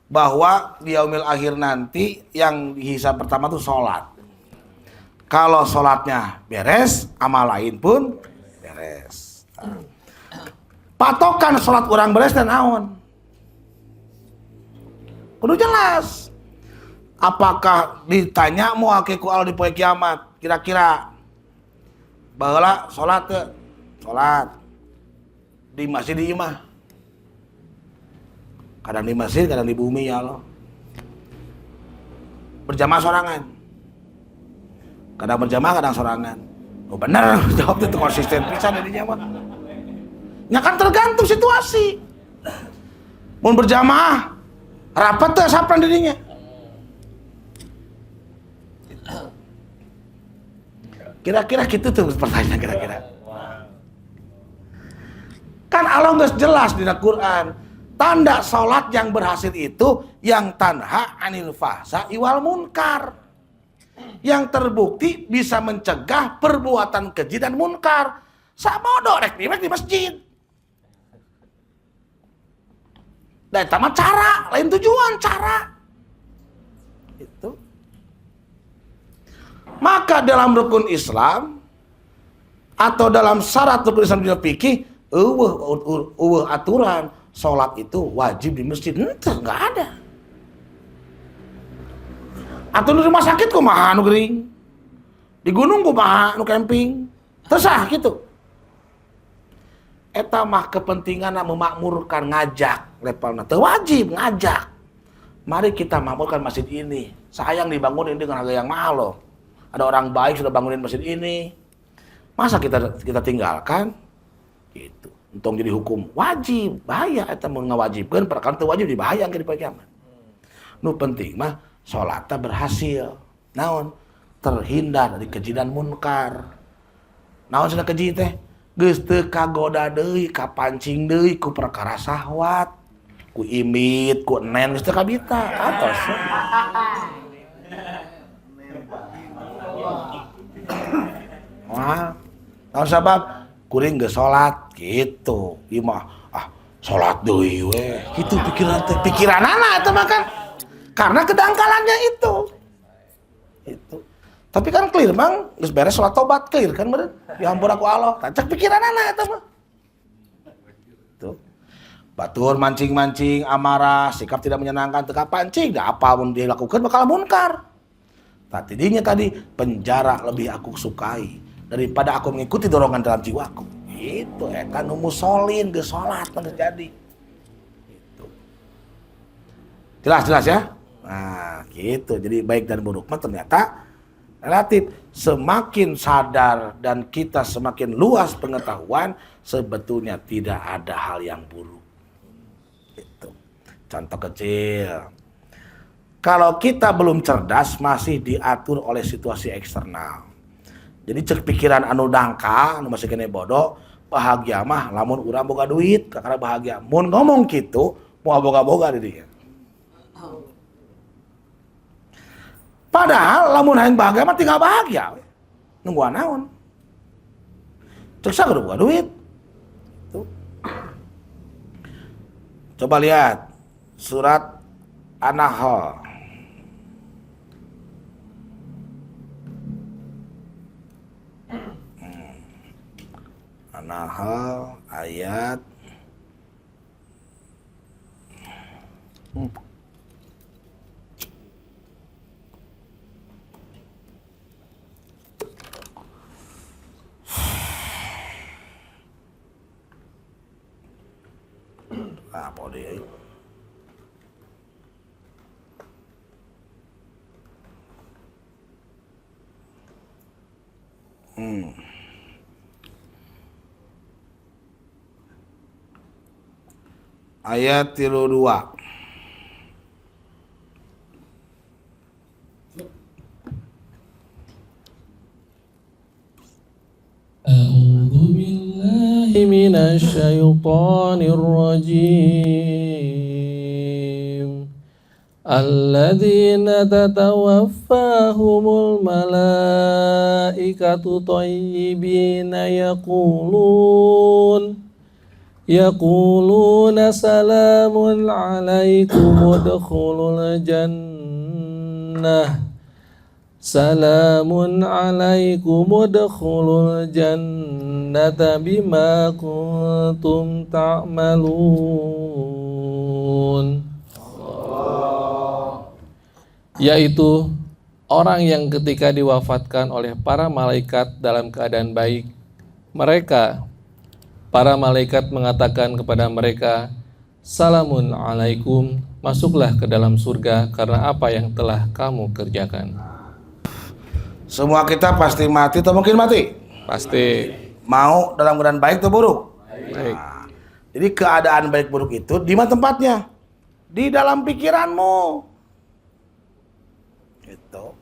bahwa di yaumil akhir nanti yang dihisab pertama tuh sholat. Kalau sholatnya beres, amal lain pun beres. Patokan sholat orang beres dan naon. Kudu jelas. Apakah ditanya mau aku Allah di poe kiamat? Kira-kira baheula sholat teu? Sholat di masjid di imah. Kadang di masjid, kadang di bumi ya Allah. Berjamaah sorangan. Kadang berjamaah, kadang sorangan. Oh bener, jawab itu konsisten pisan dirinya mah. Ya kan tergantung situasi. Mun berjamaah, rapat teh sapran dirinya. Kira-kira gitu tuh pertanyaan kira-kira. Kan Allah nggak jelas di Al-Quran. Tanda sholat yang berhasil itu yang tanha anil fahsya'i wal munkar. Yang terbukti bisa mencegah perbuatan keji dan munkar. Sabodo rek di masjid. Dan sama cara, lain tujuan cara. Itu. Maka dalam rukun Islam atau dalam syarat rukun Islam di fikih, aturan sholat itu wajib di masjid. Entah, nggak ada. Atau di rumah sakit kumaha nu gering, di gunung kumaha nu camping, tersah gitu. Eta mah kepentingan memakmurkan ngajak levelna, teu wajib ngajak. Mari kita makmurkan masjid ini. Sayang dibangunin dengan harga yang mahal loh. Ada orang baik sudah bangunin masjid ini. Masa kita tinggalkan? Gitu. Untung jadi hukum wajib, bahaya eta mun ngawajibkeun perkara teu wajib dibahaya ke di kiamat. Nu penting mah salatna berhasil. Naon? Terhindar dari keji dan munkar. Naon cenah keji teh? Geus teu kagoda deui, kapancing deui ku perkara syahwat, ku imit, ku enen geus teu kabita. Atos. Wah, naon sabab? Kuring geus salat gitu. Ieu mah salat deui we. Kitu pikiran teh. Pikiranana eta mah kan. Karena kedangkalannya itu. Itu. Tapi kan clear Bang, geus beres salat tobat clear kan meureun. Dihampur aku Allah. Tancak pikiranana eta mah. Tuh. Batur mancing-mancing amarah, sikap tidak menyenangkan teu kapancing, da apa mun dilakukeun bakal munkar. Tadinya tadi penjara lebih aku sukai daripada aku mengikuti dorongan dalam jiwaku. Itu eta nu musolin geus salat mah jadi. Jelas ya? Nah, gitu. Jadi baik dan buruk mah ternyata relatif. Semakin sadar dan kita semakin luas pengetahuan, sebetulnya tidak ada hal yang buruk. Gitu. Contoh kecil. Kalau kita belum cerdas, masih diatur oleh situasi eksternal. Jadi cek pikiran anu dangkal, anu masih kene bodoh, bahagia mah lamun urang boga duit, karena bahagia. Mun ngomong gitu, mau boga-boga di dia. Padahal lamun hayang bahagia mah tinggal bahagia. Nungguan naon. Cek saha boga duit. Tuh. Coba lihat surat An-Nahl. An-Nahl ayat apa dia? Ayat 32. A'udzu billahi minasy syaithanir rajim. Alladzina tatawaffahumul malaikatu thayyibina yaquluna salamun alaikum udkhulul jannah. Salamun alaikum udkhulul jannata bima kuntum ta'malun. Yaitu orang yang ketika diwafatkan oleh para malaikat dalam keadaan baik, para malaikat mengatakan kepada mereka, salamun alaikum, masuklah ke dalam surga karena apa yang telah kamu kerjakan. Semua kita pasti mati atau mungkin mati? Pasti. Mau dalam keadaan baik atau buruk? Baik. Nah, jadi keadaan baik buruk itu di mana tempatnya? Di dalam pikiranmu. Gitu.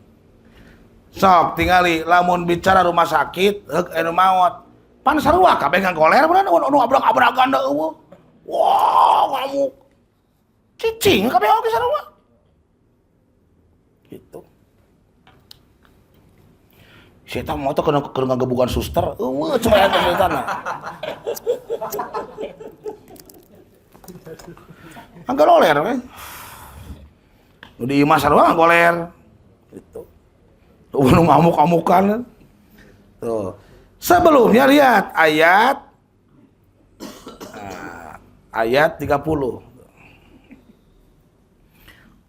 Sok tingali lamun bicara rumah sakit, anu maot. Pan sarua kabeh nggoler beneran anu abrak-abrakan da eueuh. Wah, kamu cicing kabeh oge sarua. Gitu. Saya mau tuh kena ngagebukan suster, cuma yang kesehatan. Angga loler, kan? Udah imas sarua nggoler, gitu. Udah ngamuk-ngamukan, tuh. Sebelumnya lihat ayat 30.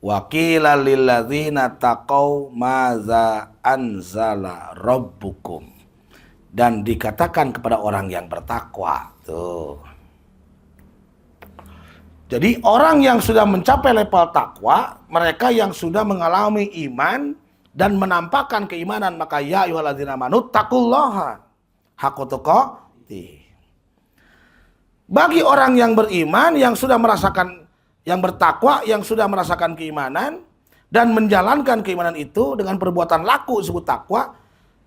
Wa qila lil ladzina taqaw maza anzala rabbukum, dan dikatakan kepada orang yang bertakwa. Tuh. Jadi orang yang sudah mencapai level takwa, mereka yang sudah mengalami iman dan menampakkan keimanan, maka ya ayyuhalladzina amanu taqullaha haqqa tuqatih. Bagi orang yang beriman, yang sudah merasakan, yang bertakwa, yang sudah merasakan keimanan dan menjalankan keimanan itu dengan perbuatan laku disebut takwa,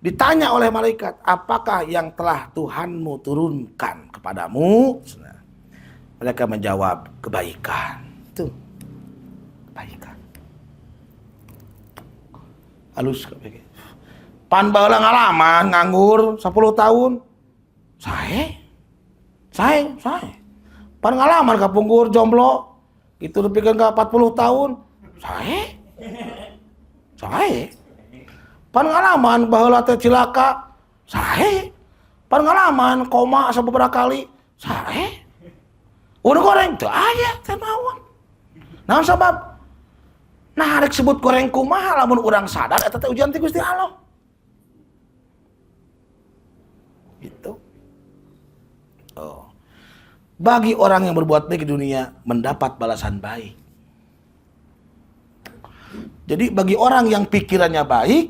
ditanya oleh malaikat, apakah yang telah Tuhanmu turunkan kepadamu? Mereka menjawab, kebaikan. Itu kebaikan. Halus kebaikan. Pan baheula ngalaman nganggur 10 tahun. Sae. Pan ngalaman kapungkur jomblo. Itu dipikir ke 40 tahun. Sae. Pengalaman baheula teh cilaka. Sae. Pengalaman koma beberapa kali. Sae. Udah goreng teu aya teh mawon. Naon sabab? Nah rek sebut goreng kumaha lamun urang sadar eta teh ujian ti Gusti Allah. Gitu. Oh. Bagi orang yang berbuat baik di dunia mendapat balasan baik. Jadi bagi orang yang pikirannya baik,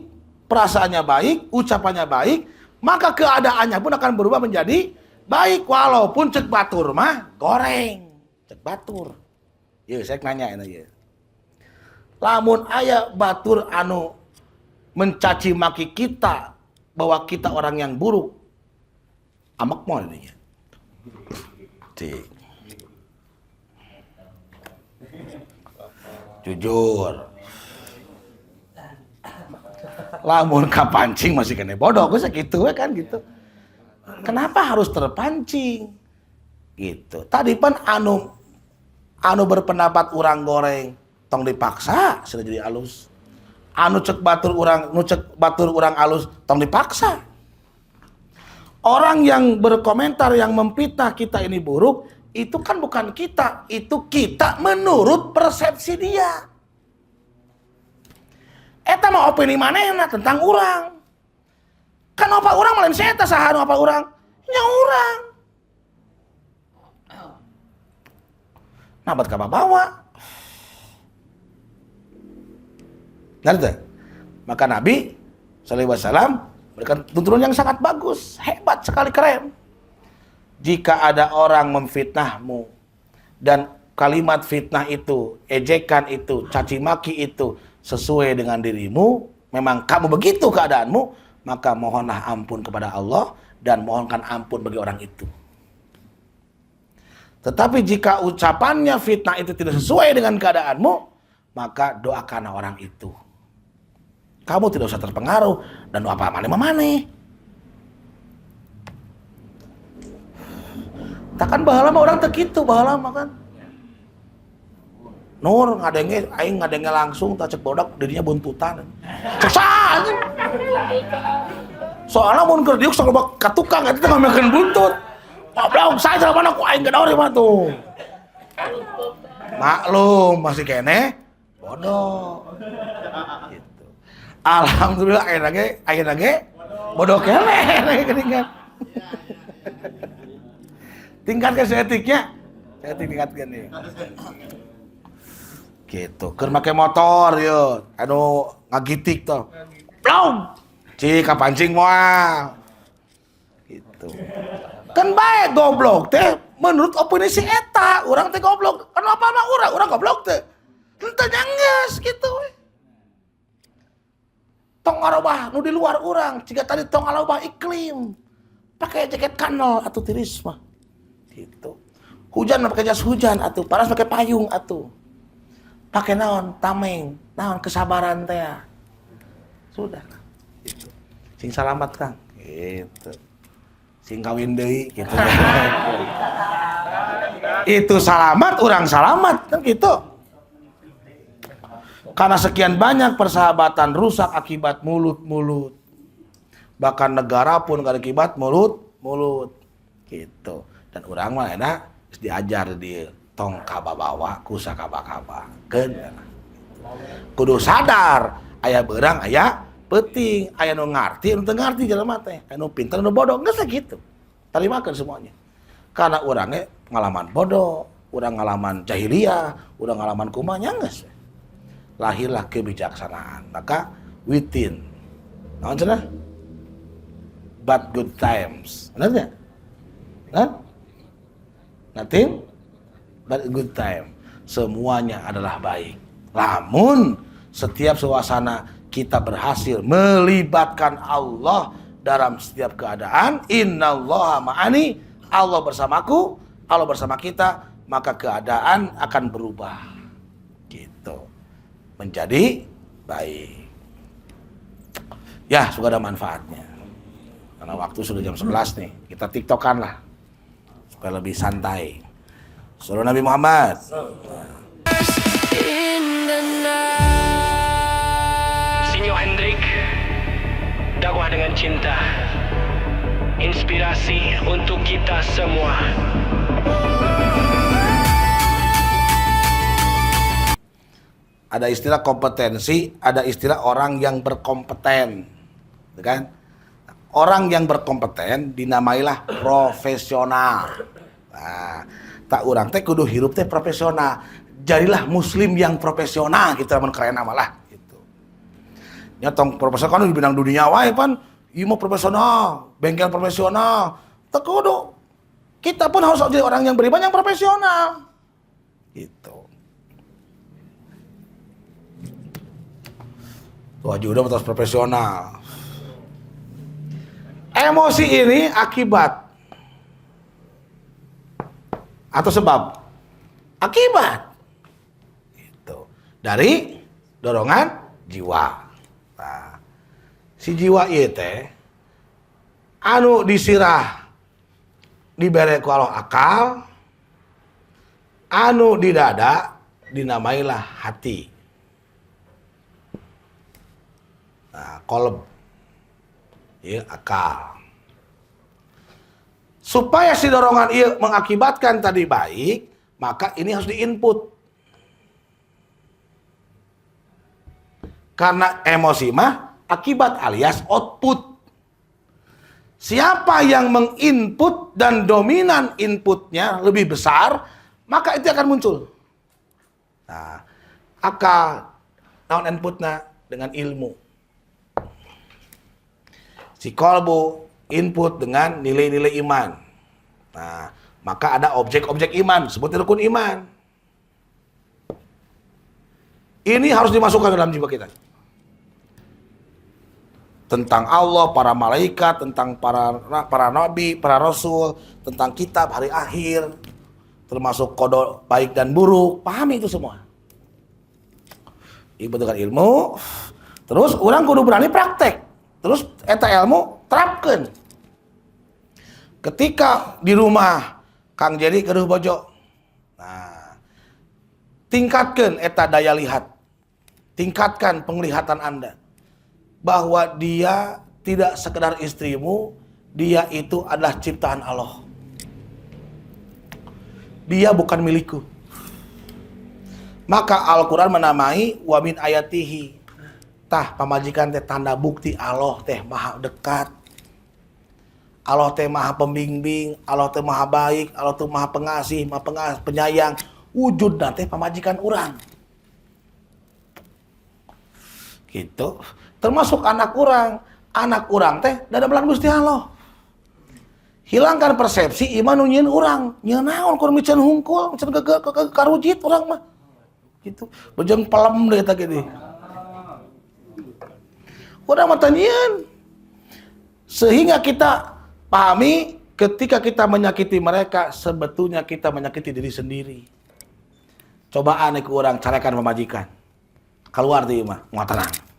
perasaannya baik, ucapannya baik, maka keadaannya pun akan berubah menjadi baik. Walaupun cek batur mah goreng, cek batur. Ya saya nanya ini ya. Lamun aya batur anu mencaci maki kita bahwa kita orang yang buruk, amak mau ini ya. Jujur. Lamun kapancing masih kena bodoh, gue segitu kan gitu. Kenapa harus terpancing? Gitu. Tadi pan anu berpendapat orang goreng tong dipaksa sudah jadi alus. Anu cek batur orang alus tong dipaksa. Orang yang berkomentar yang memfitnah kita ini buruk, itu kan bukan kita, itu kita menurut persepsi dia. Eta mah opini manehna tentang orang. Kan apa orang lain saya eta saha apa orang? Nya orang. Nabat ka bawa. Ngerti? Maka Nabi sallallahu alaihi wasallam berikan tuntunan yang sangat bagus, hebat sekali, keren. Jika ada orang memfitnahmu dan kalimat fitnah itu, ejekan itu, caci maki itu sesuai dengan dirimu, memang kamu begitu keadaanmu, maka mohonlah ampun kepada Allah dan mohonkan ampun bagi orang itu. Tetapi jika ucapannya fitnah itu tidak sesuai dengan keadaanmu, maka doakanlah orang itu. Kamu tidak usah terpengaruh dan apa maneh. Takkan baheula mah orang teu kitu, baheula mah kan. Nur ngadenge langsung tak cek bodak dirinya buntutan. Ceksan. Soalnya mun keur diuk sok loba ka tukang eta teh ngamekeun buntut. Goblok saja mana ku aing gadori mah tuh. Maklum masih kene bodoh. Gitu. Alhamdulillah ayeuna ge bodoh kene geuningan. Tingkatkan setiknya. Saya tingkatkan nih. Gitu. Keur make motor yo, anu ngagitik tuh. Blong. Cik kapancing moal. Gitu. Kan bae goblok teh menurut opini si eta, urang teh goblok. Kan apa mah urang goblok teh. Henteu nyanggeus gitu. Tong ngarobah nu di luar urang, jika tadi tong ngarobah iklim. Pakai jaket kanal atuh tiris mah. Gitu. Hujan pakai jas hujan atuh, panas pakai payung atuh. Pakai naon? Tameng, naon kesabaran teh. Sudah. Gitu. Sing salamat Kang. Gitu. Sing kawin deui gitu. Itu salamat, urang salamat kan gitu. Karena sekian banyak persahabatan rusak akibat mulut-mulut. Bahkan negara pun akibat mulut-mulut. Gitu. Dan urang mah enak diajar di tong kababawa ku sakaba-kaba. Kudu sadar aya beurang aya penting, aya nu ngarti anu teu ngarti jelema teh, anu pinter anu bodoh, geus gitu. Tarimakeun semuanya. Karena urang ge ngalaman bodoh, urang ngalaman jahiliyah, urang ngalaman kumaha nya geus. Lahirlah kebijaksanaan. Maka within naon cenah? But good times. Benar enggak? Hah? Nothing but good time. Semuanya adalah baik. Lamun setiap suasana kita berhasil melibatkan Allah dalam setiap keadaan, innallaha ma'ani, Allah bersamaku, Allah bersama kita, maka keadaan akan berubah. Gitu. Menjadi baik. Ya, semoga ada manfaatnya. Karena waktu sudah jam 11 nih, kita tiktokan lah. Supaya lebih santai. Sallallahu Nabi Muhammad. Sinyo Hendrik, dakwah dengan cinta, inspirasi untuk kita semua. Ada istilah kompetensi, ada istilah orang yang berkompeten, kan? Orang yang berkompeten dinamailah profesional. Nah, tak urang teh kudu hirup teh profesional. Jadilah muslim yang profesional gitu, mun keren malah gitu. Ya tong profesional kan di bidang dunia wae pan, ieu mah profesional, bengkel profesional. Teu kudu. Kita pun harus jadi orang yang beriman yang profesional. Gitu. Tuh udah terus profesional. Emosi ini akibat atau sebab? Akibat. Gitu. Dari dorongan jiwa. Nah, si jiwa ieu teh anu disirah dibere ku Allah akal, anu di dada dinamailah hati. Nah, qalb ieu akal. Supaya si dorongan ieu mengakibatkan tadi baik, maka ini harus diinput. Karena emosi mah akibat alias output. Siapa yang menginput dan dominan inputnya lebih besar, maka itu akan muncul. Nah, akal naon inputna dengan ilmu. Si kolbu input dengan nilai-nilai iman. Nah, maka ada objek-objek iman, sebut rukun iman. Ini harus dimasukkan dalam jiwa kita. Tentang Allah, para malaikat, tentang para nabi, para rasul, tentang kitab, hari akhir, termasuk kodok baik dan buruk, pahami itu semua. Ibu dengan ilmu, terus orang kudu berani praktek, terus eta ilmu terapkan. Ketika di rumah Kang Jerry keruh bojo, nah, tingkatkan eta daya lihat, tingkatkan penglihatan Anda. Bahwa dia tidak sekedar istrimu, dia itu adalah ciptaan Allah. Dia bukan milikku. Maka Al-Quran menamai wa min ayatihi. Tah pamajikan teh tanda bukti Allah teh maha dekat. Allah teh maha pembimbing, Allah teh maha baik, Allah teh maha pengasih, maha penyayang. Wujud teh pamajikan urang. Gitu. Termasuk anak orang teh dadabelan Gusti Allah. Hilangkan persepsi iman nunyin orang, nya naon kur miceun hungkul, miceun karujit urang mah. Gitu. Bejeng pelem deui eta gini. Urang mah tanyieun. Sehingga kita pahami ketika kita menyakiti mereka sebetulnya kita menyakiti diri sendiri. Cobaan ku urang carekan pemajikan. Keluar deui mah, moal tenang.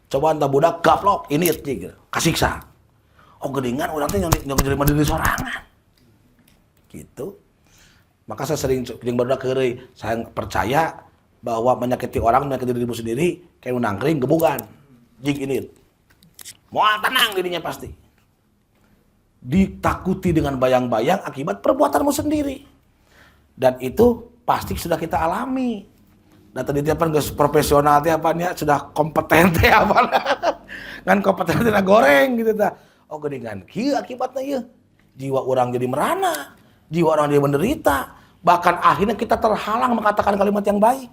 Coba anta budak gaplok ini gitu, kasiksa. Oh gedingan orang teh nyong jadi mandiri sorangan. Gitu. Maka saya sering jeung barudak heureuy, saya percaya bahwa menyakiti orang menyakiti dirimu sendiri kayak nangkring gebugan. Jing ini. Moal tenang dirinya pasti. Ditakuti dengan bayang-bayang akibat perbuatanmu sendiri. Dan itu pasti sudah kita alami. Nah tadi tiapan geus profesional teh apanya sudah kompeten teh apa ngan kompeten teh goreng gitu tah. Oh geuningan kieu akibatna ieu. Jiwa orang jadi merana, jiwa orang jadi menderita, bahkan akhirnya kita terhalang mengatakan kalimat yang baik.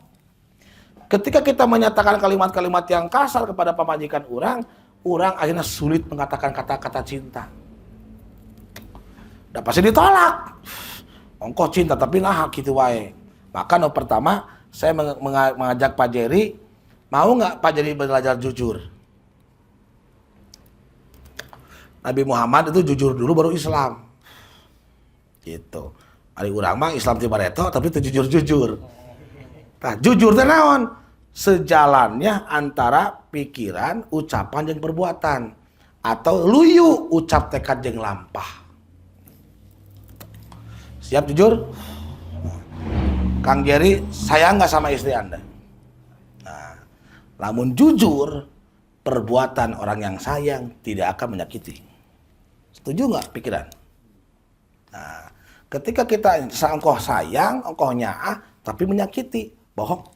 Ketika kita menyatakan kalimat-kalimat yang kasar kepada pemajikan orang akhirnya sulit mengatakan kata-kata cinta. Dan pasti ditolak. Ongkoh cinta tapi nah gitu wae. Maka no pertama saya mengajak Pak Jerry, mau nggak Pak Jerry belajar jujur? Nabi Muhammad itu jujur dulu baru Islam. Gitu. Ari urang mah Islam ti bareto tapi itu jujur-jujur. Nah, jujur teh naon? Sejalannya antara pikiran, ucapan jeung perbuatan atau luyu ucap tekad jeung lampah. Siap jujur? Kang Jerry, sayang nggak sama istri Anda? Nah, lamun jujur, perbuatan orang yang sayang tidak akan menyakiti. Setuju nggak pikiran? Nah, ketika kita engkau sayang, engkau nyaah, tapi menyakiti, bohong.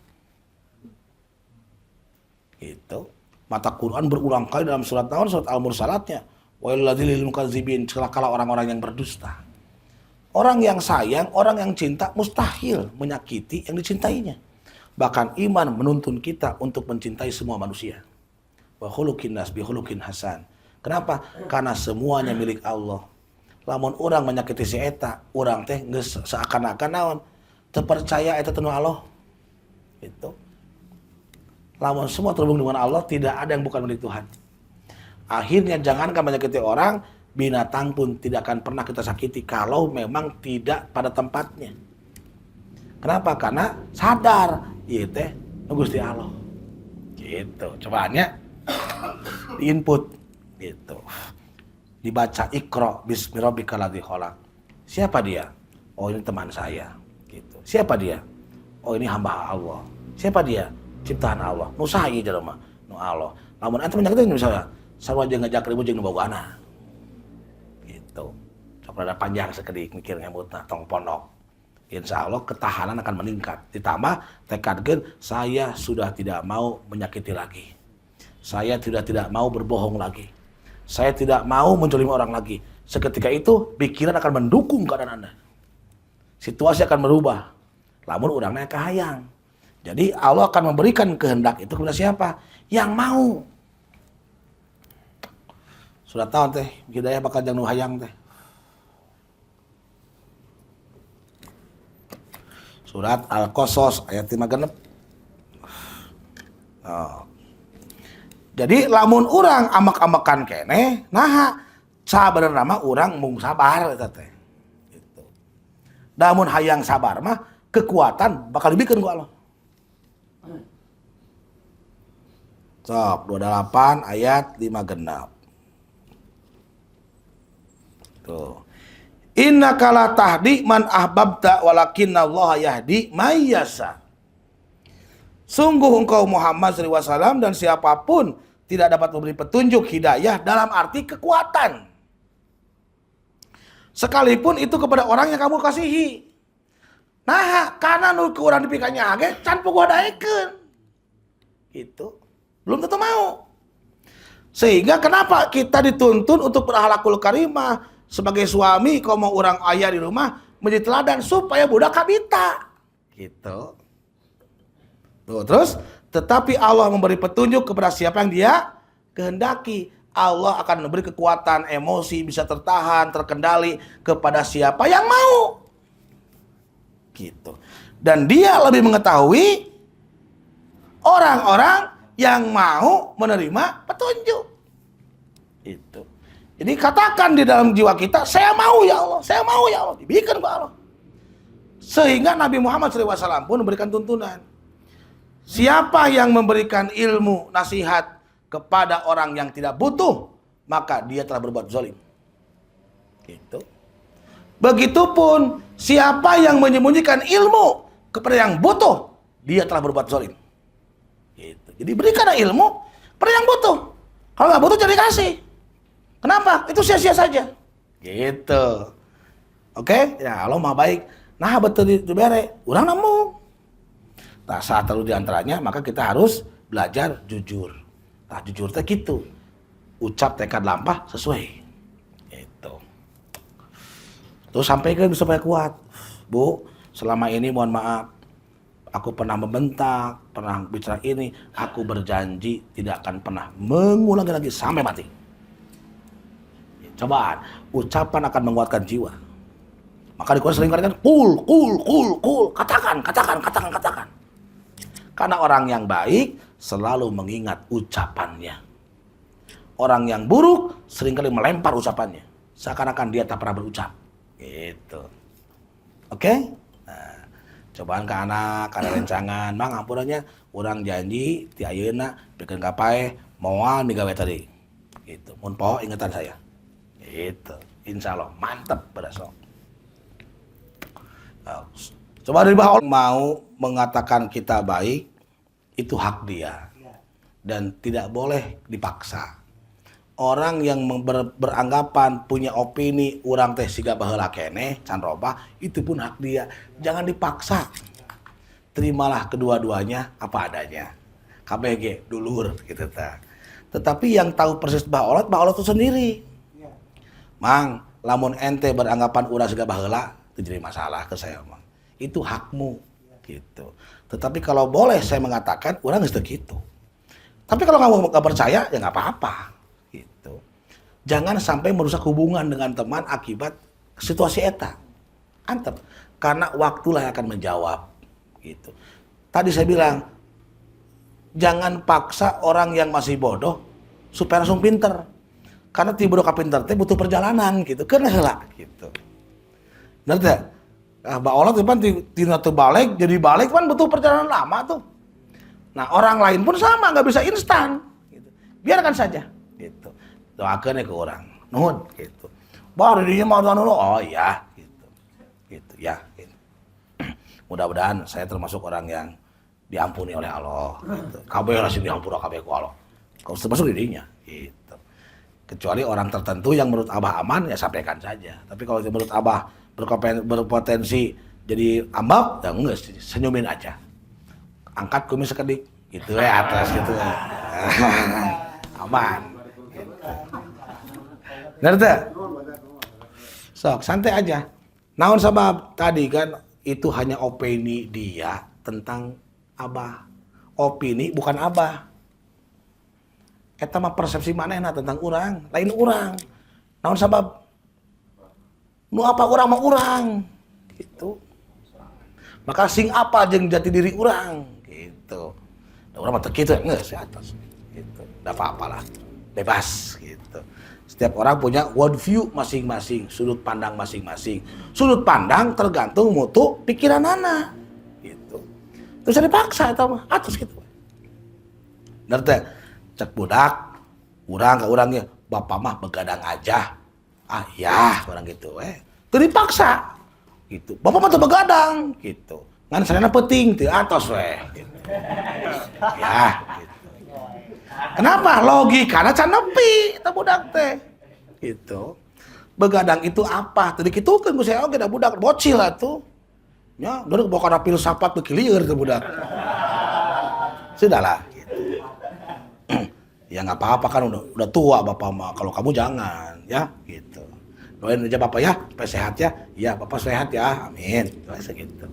Itu mata Quran berulang kali dalam surat Al-Mursalatnya. Wailladil mukadzibin, celakalah orang-orang yang berdusta. Orang yang sayang, orang yang cinta mustahil menyakiti yang dicintainya. Bahkan iman menuntun kita untuk mencintai semua manusia. Wa khuluqin nas bi khuluqin hasan. Kenapa? Karena semuanya milik Allah. Lamun orang menyakiti si eta, orang teh geus seakan-akan naon? Teu percaya eta teh nu Allah. Itu. Lamun semua terhubung dengan Allah, tidak ada yang bukan milik Tuhan. Akhirnya jangankan menyakiti orang, binatang pun tidak akan pernah kita sakiti kalau memang tidak pada tempatnya. Kenapa? Karena sadar, ieu teh Gusti Allah. Gitu. Cobaannya di input gitu. Dibaca Iqra bismi rabbikal ladzi khalaq. Siapa dia? Oh, ini teman saya. Gitu. Siapa dia? Oh, ini hamba Allah. Siapa dia? Ciptaan Allah. Nu saha ieu jelema? Nu Allah. Lamun ente menyakitin misalnya, sarua jeung ngajak ribut jeung nu bogoana. Gitu. Sok rada panjang sakedik mikir nyambutna tong pondok. Insya Allah ketahanan akan meningkat. Ditambah tekadkeun saya sudah tidak mau menyakiti lagi. Saya tidak mau berbohong lagi. Saya tidak mau menzalimi orang lagi. Seketika itu pikiran akan mendukung keadaan Anda. Situasi akan berubah. Lamun urangna kahayang. Jadi Allah akan memberikan kehendak itu kepada siapa? Yang mau. Sudah tahu teh, hidayah bakal jeung nu hayang teh. Surat Al-Qasas ayat 56. Oh. Jadi lamun urang amak-amakan keneh, nah sabenerna mah urang mung sabar eta teh. Gitu. Lamun hayang sabar mah kekuatan bakal dibikeun ku Allah. Sok 28 ayat 5 genap. Tuh. Innaka la tahdi man ahbabta walakinnallaha yahdi may yasha. Sungguh engkau Muhammad SAW dan siapapun tidak dapat memberi petunjuk hidayah dalam arti kekuatan. Sekalipun itu kepada orang yang kamu kasihi. Nah, karena nu urang dipikanya age can puguh daekeun. Gitu. Belum tentu mau. Sehingga kenapa kita dituntun untuk berakhlakul karimah? Sebagai suami, kalau mau orang ayah di rumah menjadi teladan supaya budak kabita. Gitu. Tuh, terus, tetapi Allah memberi petunjuk kepada siapa yang dia kehendaki. Allah akan memberi kekuatan, emosi, bisa tertahan, terkendali kepada siapa yang mau. Gitu. Dan dia lebih mengetahui orang-orang yang mau menerima petunjuk. Itu. Jadi katakan di dalam jiwa kita, saya mau ya Allah, saya mau ya Allah. Dibikin ke Allah. Sehingga Nabi Muhammad SAW pun memberikan tuntunan. Siapa yang memberikan ilmu, nasihat kepada orang yang tidak butuh, maka dia telah berbuat zalim. Gitu. Begitupun siapa yang menyembunyikan ilmu kepada yang butuh, dia telah berbuat zalim. Gitu. Jadi berikanlah ilmu pada yang butuh. Kalau nggak butuh jadi kasih. Kenapa? Itu sia-sia saja. Gitu. Oke? Ya Allah mah baik. Nah betul itu bere. Urang namu. Nah saat terlalu diantaranya maka kita harus belajar jujur. Nah jujur teh gitu. Ucap tekad lampah sesuai. Gitu. Terus sampaikan supaya kuat. Bu, selama ini mohon maaf. Aku pernah membentak, pernah bicara ini. Aku berjanji tidak akan pernah mengulangi lagi sampai mati. Cobaan, ucapan akan menguatkan jiwa. Maka di Quran sering katakan, kul, katakan. Karena orang yang baik selalu mengingat ucapannya. Orang yang buruk seringkali melempar ucapannya. Seakan-akan dia tak pernah berucap. Gitu. Oke? Nah, cobaan ke anak, ada rencangan. Mang ampunannya, orang janji, ti ayeuna, bikin kapai, moal migawe tadi. Gitu. Mun poho ingatan saya. Itu, insya Allah mantap pada sok. Coba dari bawah mau mengatakan kita baik itu hak dia dan tidak boleh dipaksa. Orang yang beranggapan punya opini urang teh siga baheula keneh can robah itu pun hak dia. Jangan dipaksa. Terimalah kedua-duanya apa adanya. KBG dulur gitu ta. Tetapi yang tahu persis Bah Allah itu sendiri. Mang, lamun ente beranggapan urang siga baheula, itu jadi masalah ke saya, Mang. Itu hakmu, gitu. Tetapi kalau boleh saya mengatakan, orang geus teu kitu. Tapi kalau kamu nggak percaya, ya nggak apa-apa. Gitu. Jangan sampai merusak hubungan dengan teman akibat situasi eta. Antep. Karena waktulah yang akan menjawab. Gitu. Tadi saya bilang, jangan paksa orang yang masih bodoh supaya langsung pinter. Karena ti bodoh ka pinter teh butuh perjalanan gitu. Keun heula gitu. Benar teh? Baolah teh pan tina teu balik jadi balik kan butuh perjalanan lama tuh. Nah, orang lain pun sama, nggak bisa instan. Gitu. Biarkan saja. Gitu. Doakan ya ke orang. Nuhun. Gitu. Baru dia mau dulu. Oh iya. Gitu. Gitu ya. Gitu. Mudah-mudahan saya termasuk orang yang diampuni oleh Allah. Gitu. Kabeh langsung diampuni kabeh ku Allah. Kau termasuk dirinya. Gitu. Kecuali orang tertentu yang menurut Abah aman, ya sampaikan saja. Tapi kalau menurut Abah berpotensi jadi ambak, ya enggak, senyumin aja. Angkat kumis sekedik, gitu ya atas gitu ya. Aman. Gitu. Ngerti? Sok, santai aja. Naon sabab tadi kan itu hanya opini dia tentang Abah. Opini bukan Abah. Eta mah persepsi manehna tentang urang, lain urang. Naon sabab? Nu apa urang mah urang. Gitu. Maka sing apa jeung jati diri urang. Gitu. Da urang mah teu kitu geus di atas. Gitu. Da apa-apalah. Bebas gitu. Setiap orang punya world view masing-masing, sudut pandang masing-masing. Sudut pandang tergantung mutu pikiran anak. Gitu. Terus dipaksa eta mah atas gitu. Ngerti? Cek budak, urang ka urangnya, bapak mah begadang aja. Ah ya, orang gitu teu dipaksa. Gitu. Bapak mah teu begadang gitu. Ngan sarana penting teu atos gitu. Ya, gitu. Kenapa? Logikana can nepi eta budak teh. Gitu. Begadang itu apa? Teu dikitukeun ku saya oge da budak bocil atuh. Nya, deureuh bawa kana pil sapak teu kilieur teh budak. Sudahlah. Ya nggak apa-apa kan udah tua bapak mah, kalau kamu jangan ya gitu. Doain aja bapak ya supaya sehat ya. Ya bapak sehat ya, amin. Segitu.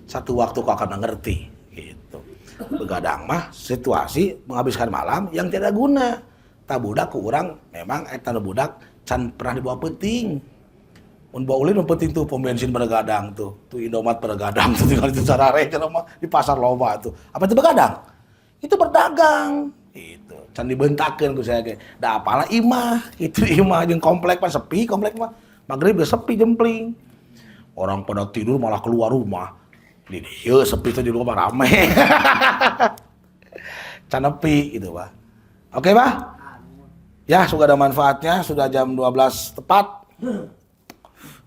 Satu waktu kau akan mengerti gitu. Begadang mah situasi menghabiskan malam yang tidak guna. Tak budak ku urang memang eta budak can pernah dibawa penting. Mun bawa ulin penting tuh pom bensin begadang tuh Indomaret begadang tuh tinggal di sarare di pasar loba tuh. Apa itu begadang? Itu berdagang. Itu can dibentakeun ku saya ge. Da apalah imah, itu imah jeung komplek mah sepi, komplek mah magrib geus sepi jempling. Orang pada tidur malah keluar rumah. Di dieu sepi teh di rumah rame. Can nepi gitu, Pak. Oke, Pak? Ya, semoga ada manfaatnya. Sudah jam 12 tepat.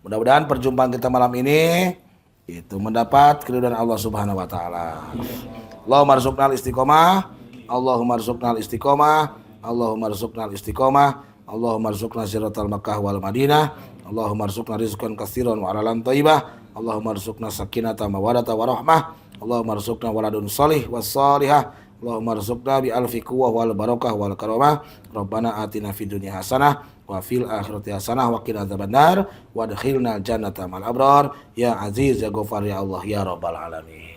Mudah-mudahan perjumpaan kita malam ini itu mendapat keridhaan Allah Subhanahu wa taala. Allahumma arzuqnal istiqomah. Allahumma arzuqnal istiqomah, Allahumma arzuqnal istiqomah, Allahumma arzuqna siratal Makkah wal Madinah, Allahumma arzuqna rizqan katsiran wa alalan thayyibah, Allahumma arzuqna sakinata mawadata wa rahmah, Allahumma arzuqna waladun shalih was salihah, Allahumma arzuqna bi alfi quwwah wal barakah wal karamah, Rabbana atina fid dunya hasanah wa fil akhirati hasanah wa qina adzabannar wa adkhilna jannata mal abrar ya aziz ya ghafar ya Allah ya rabbal alamin.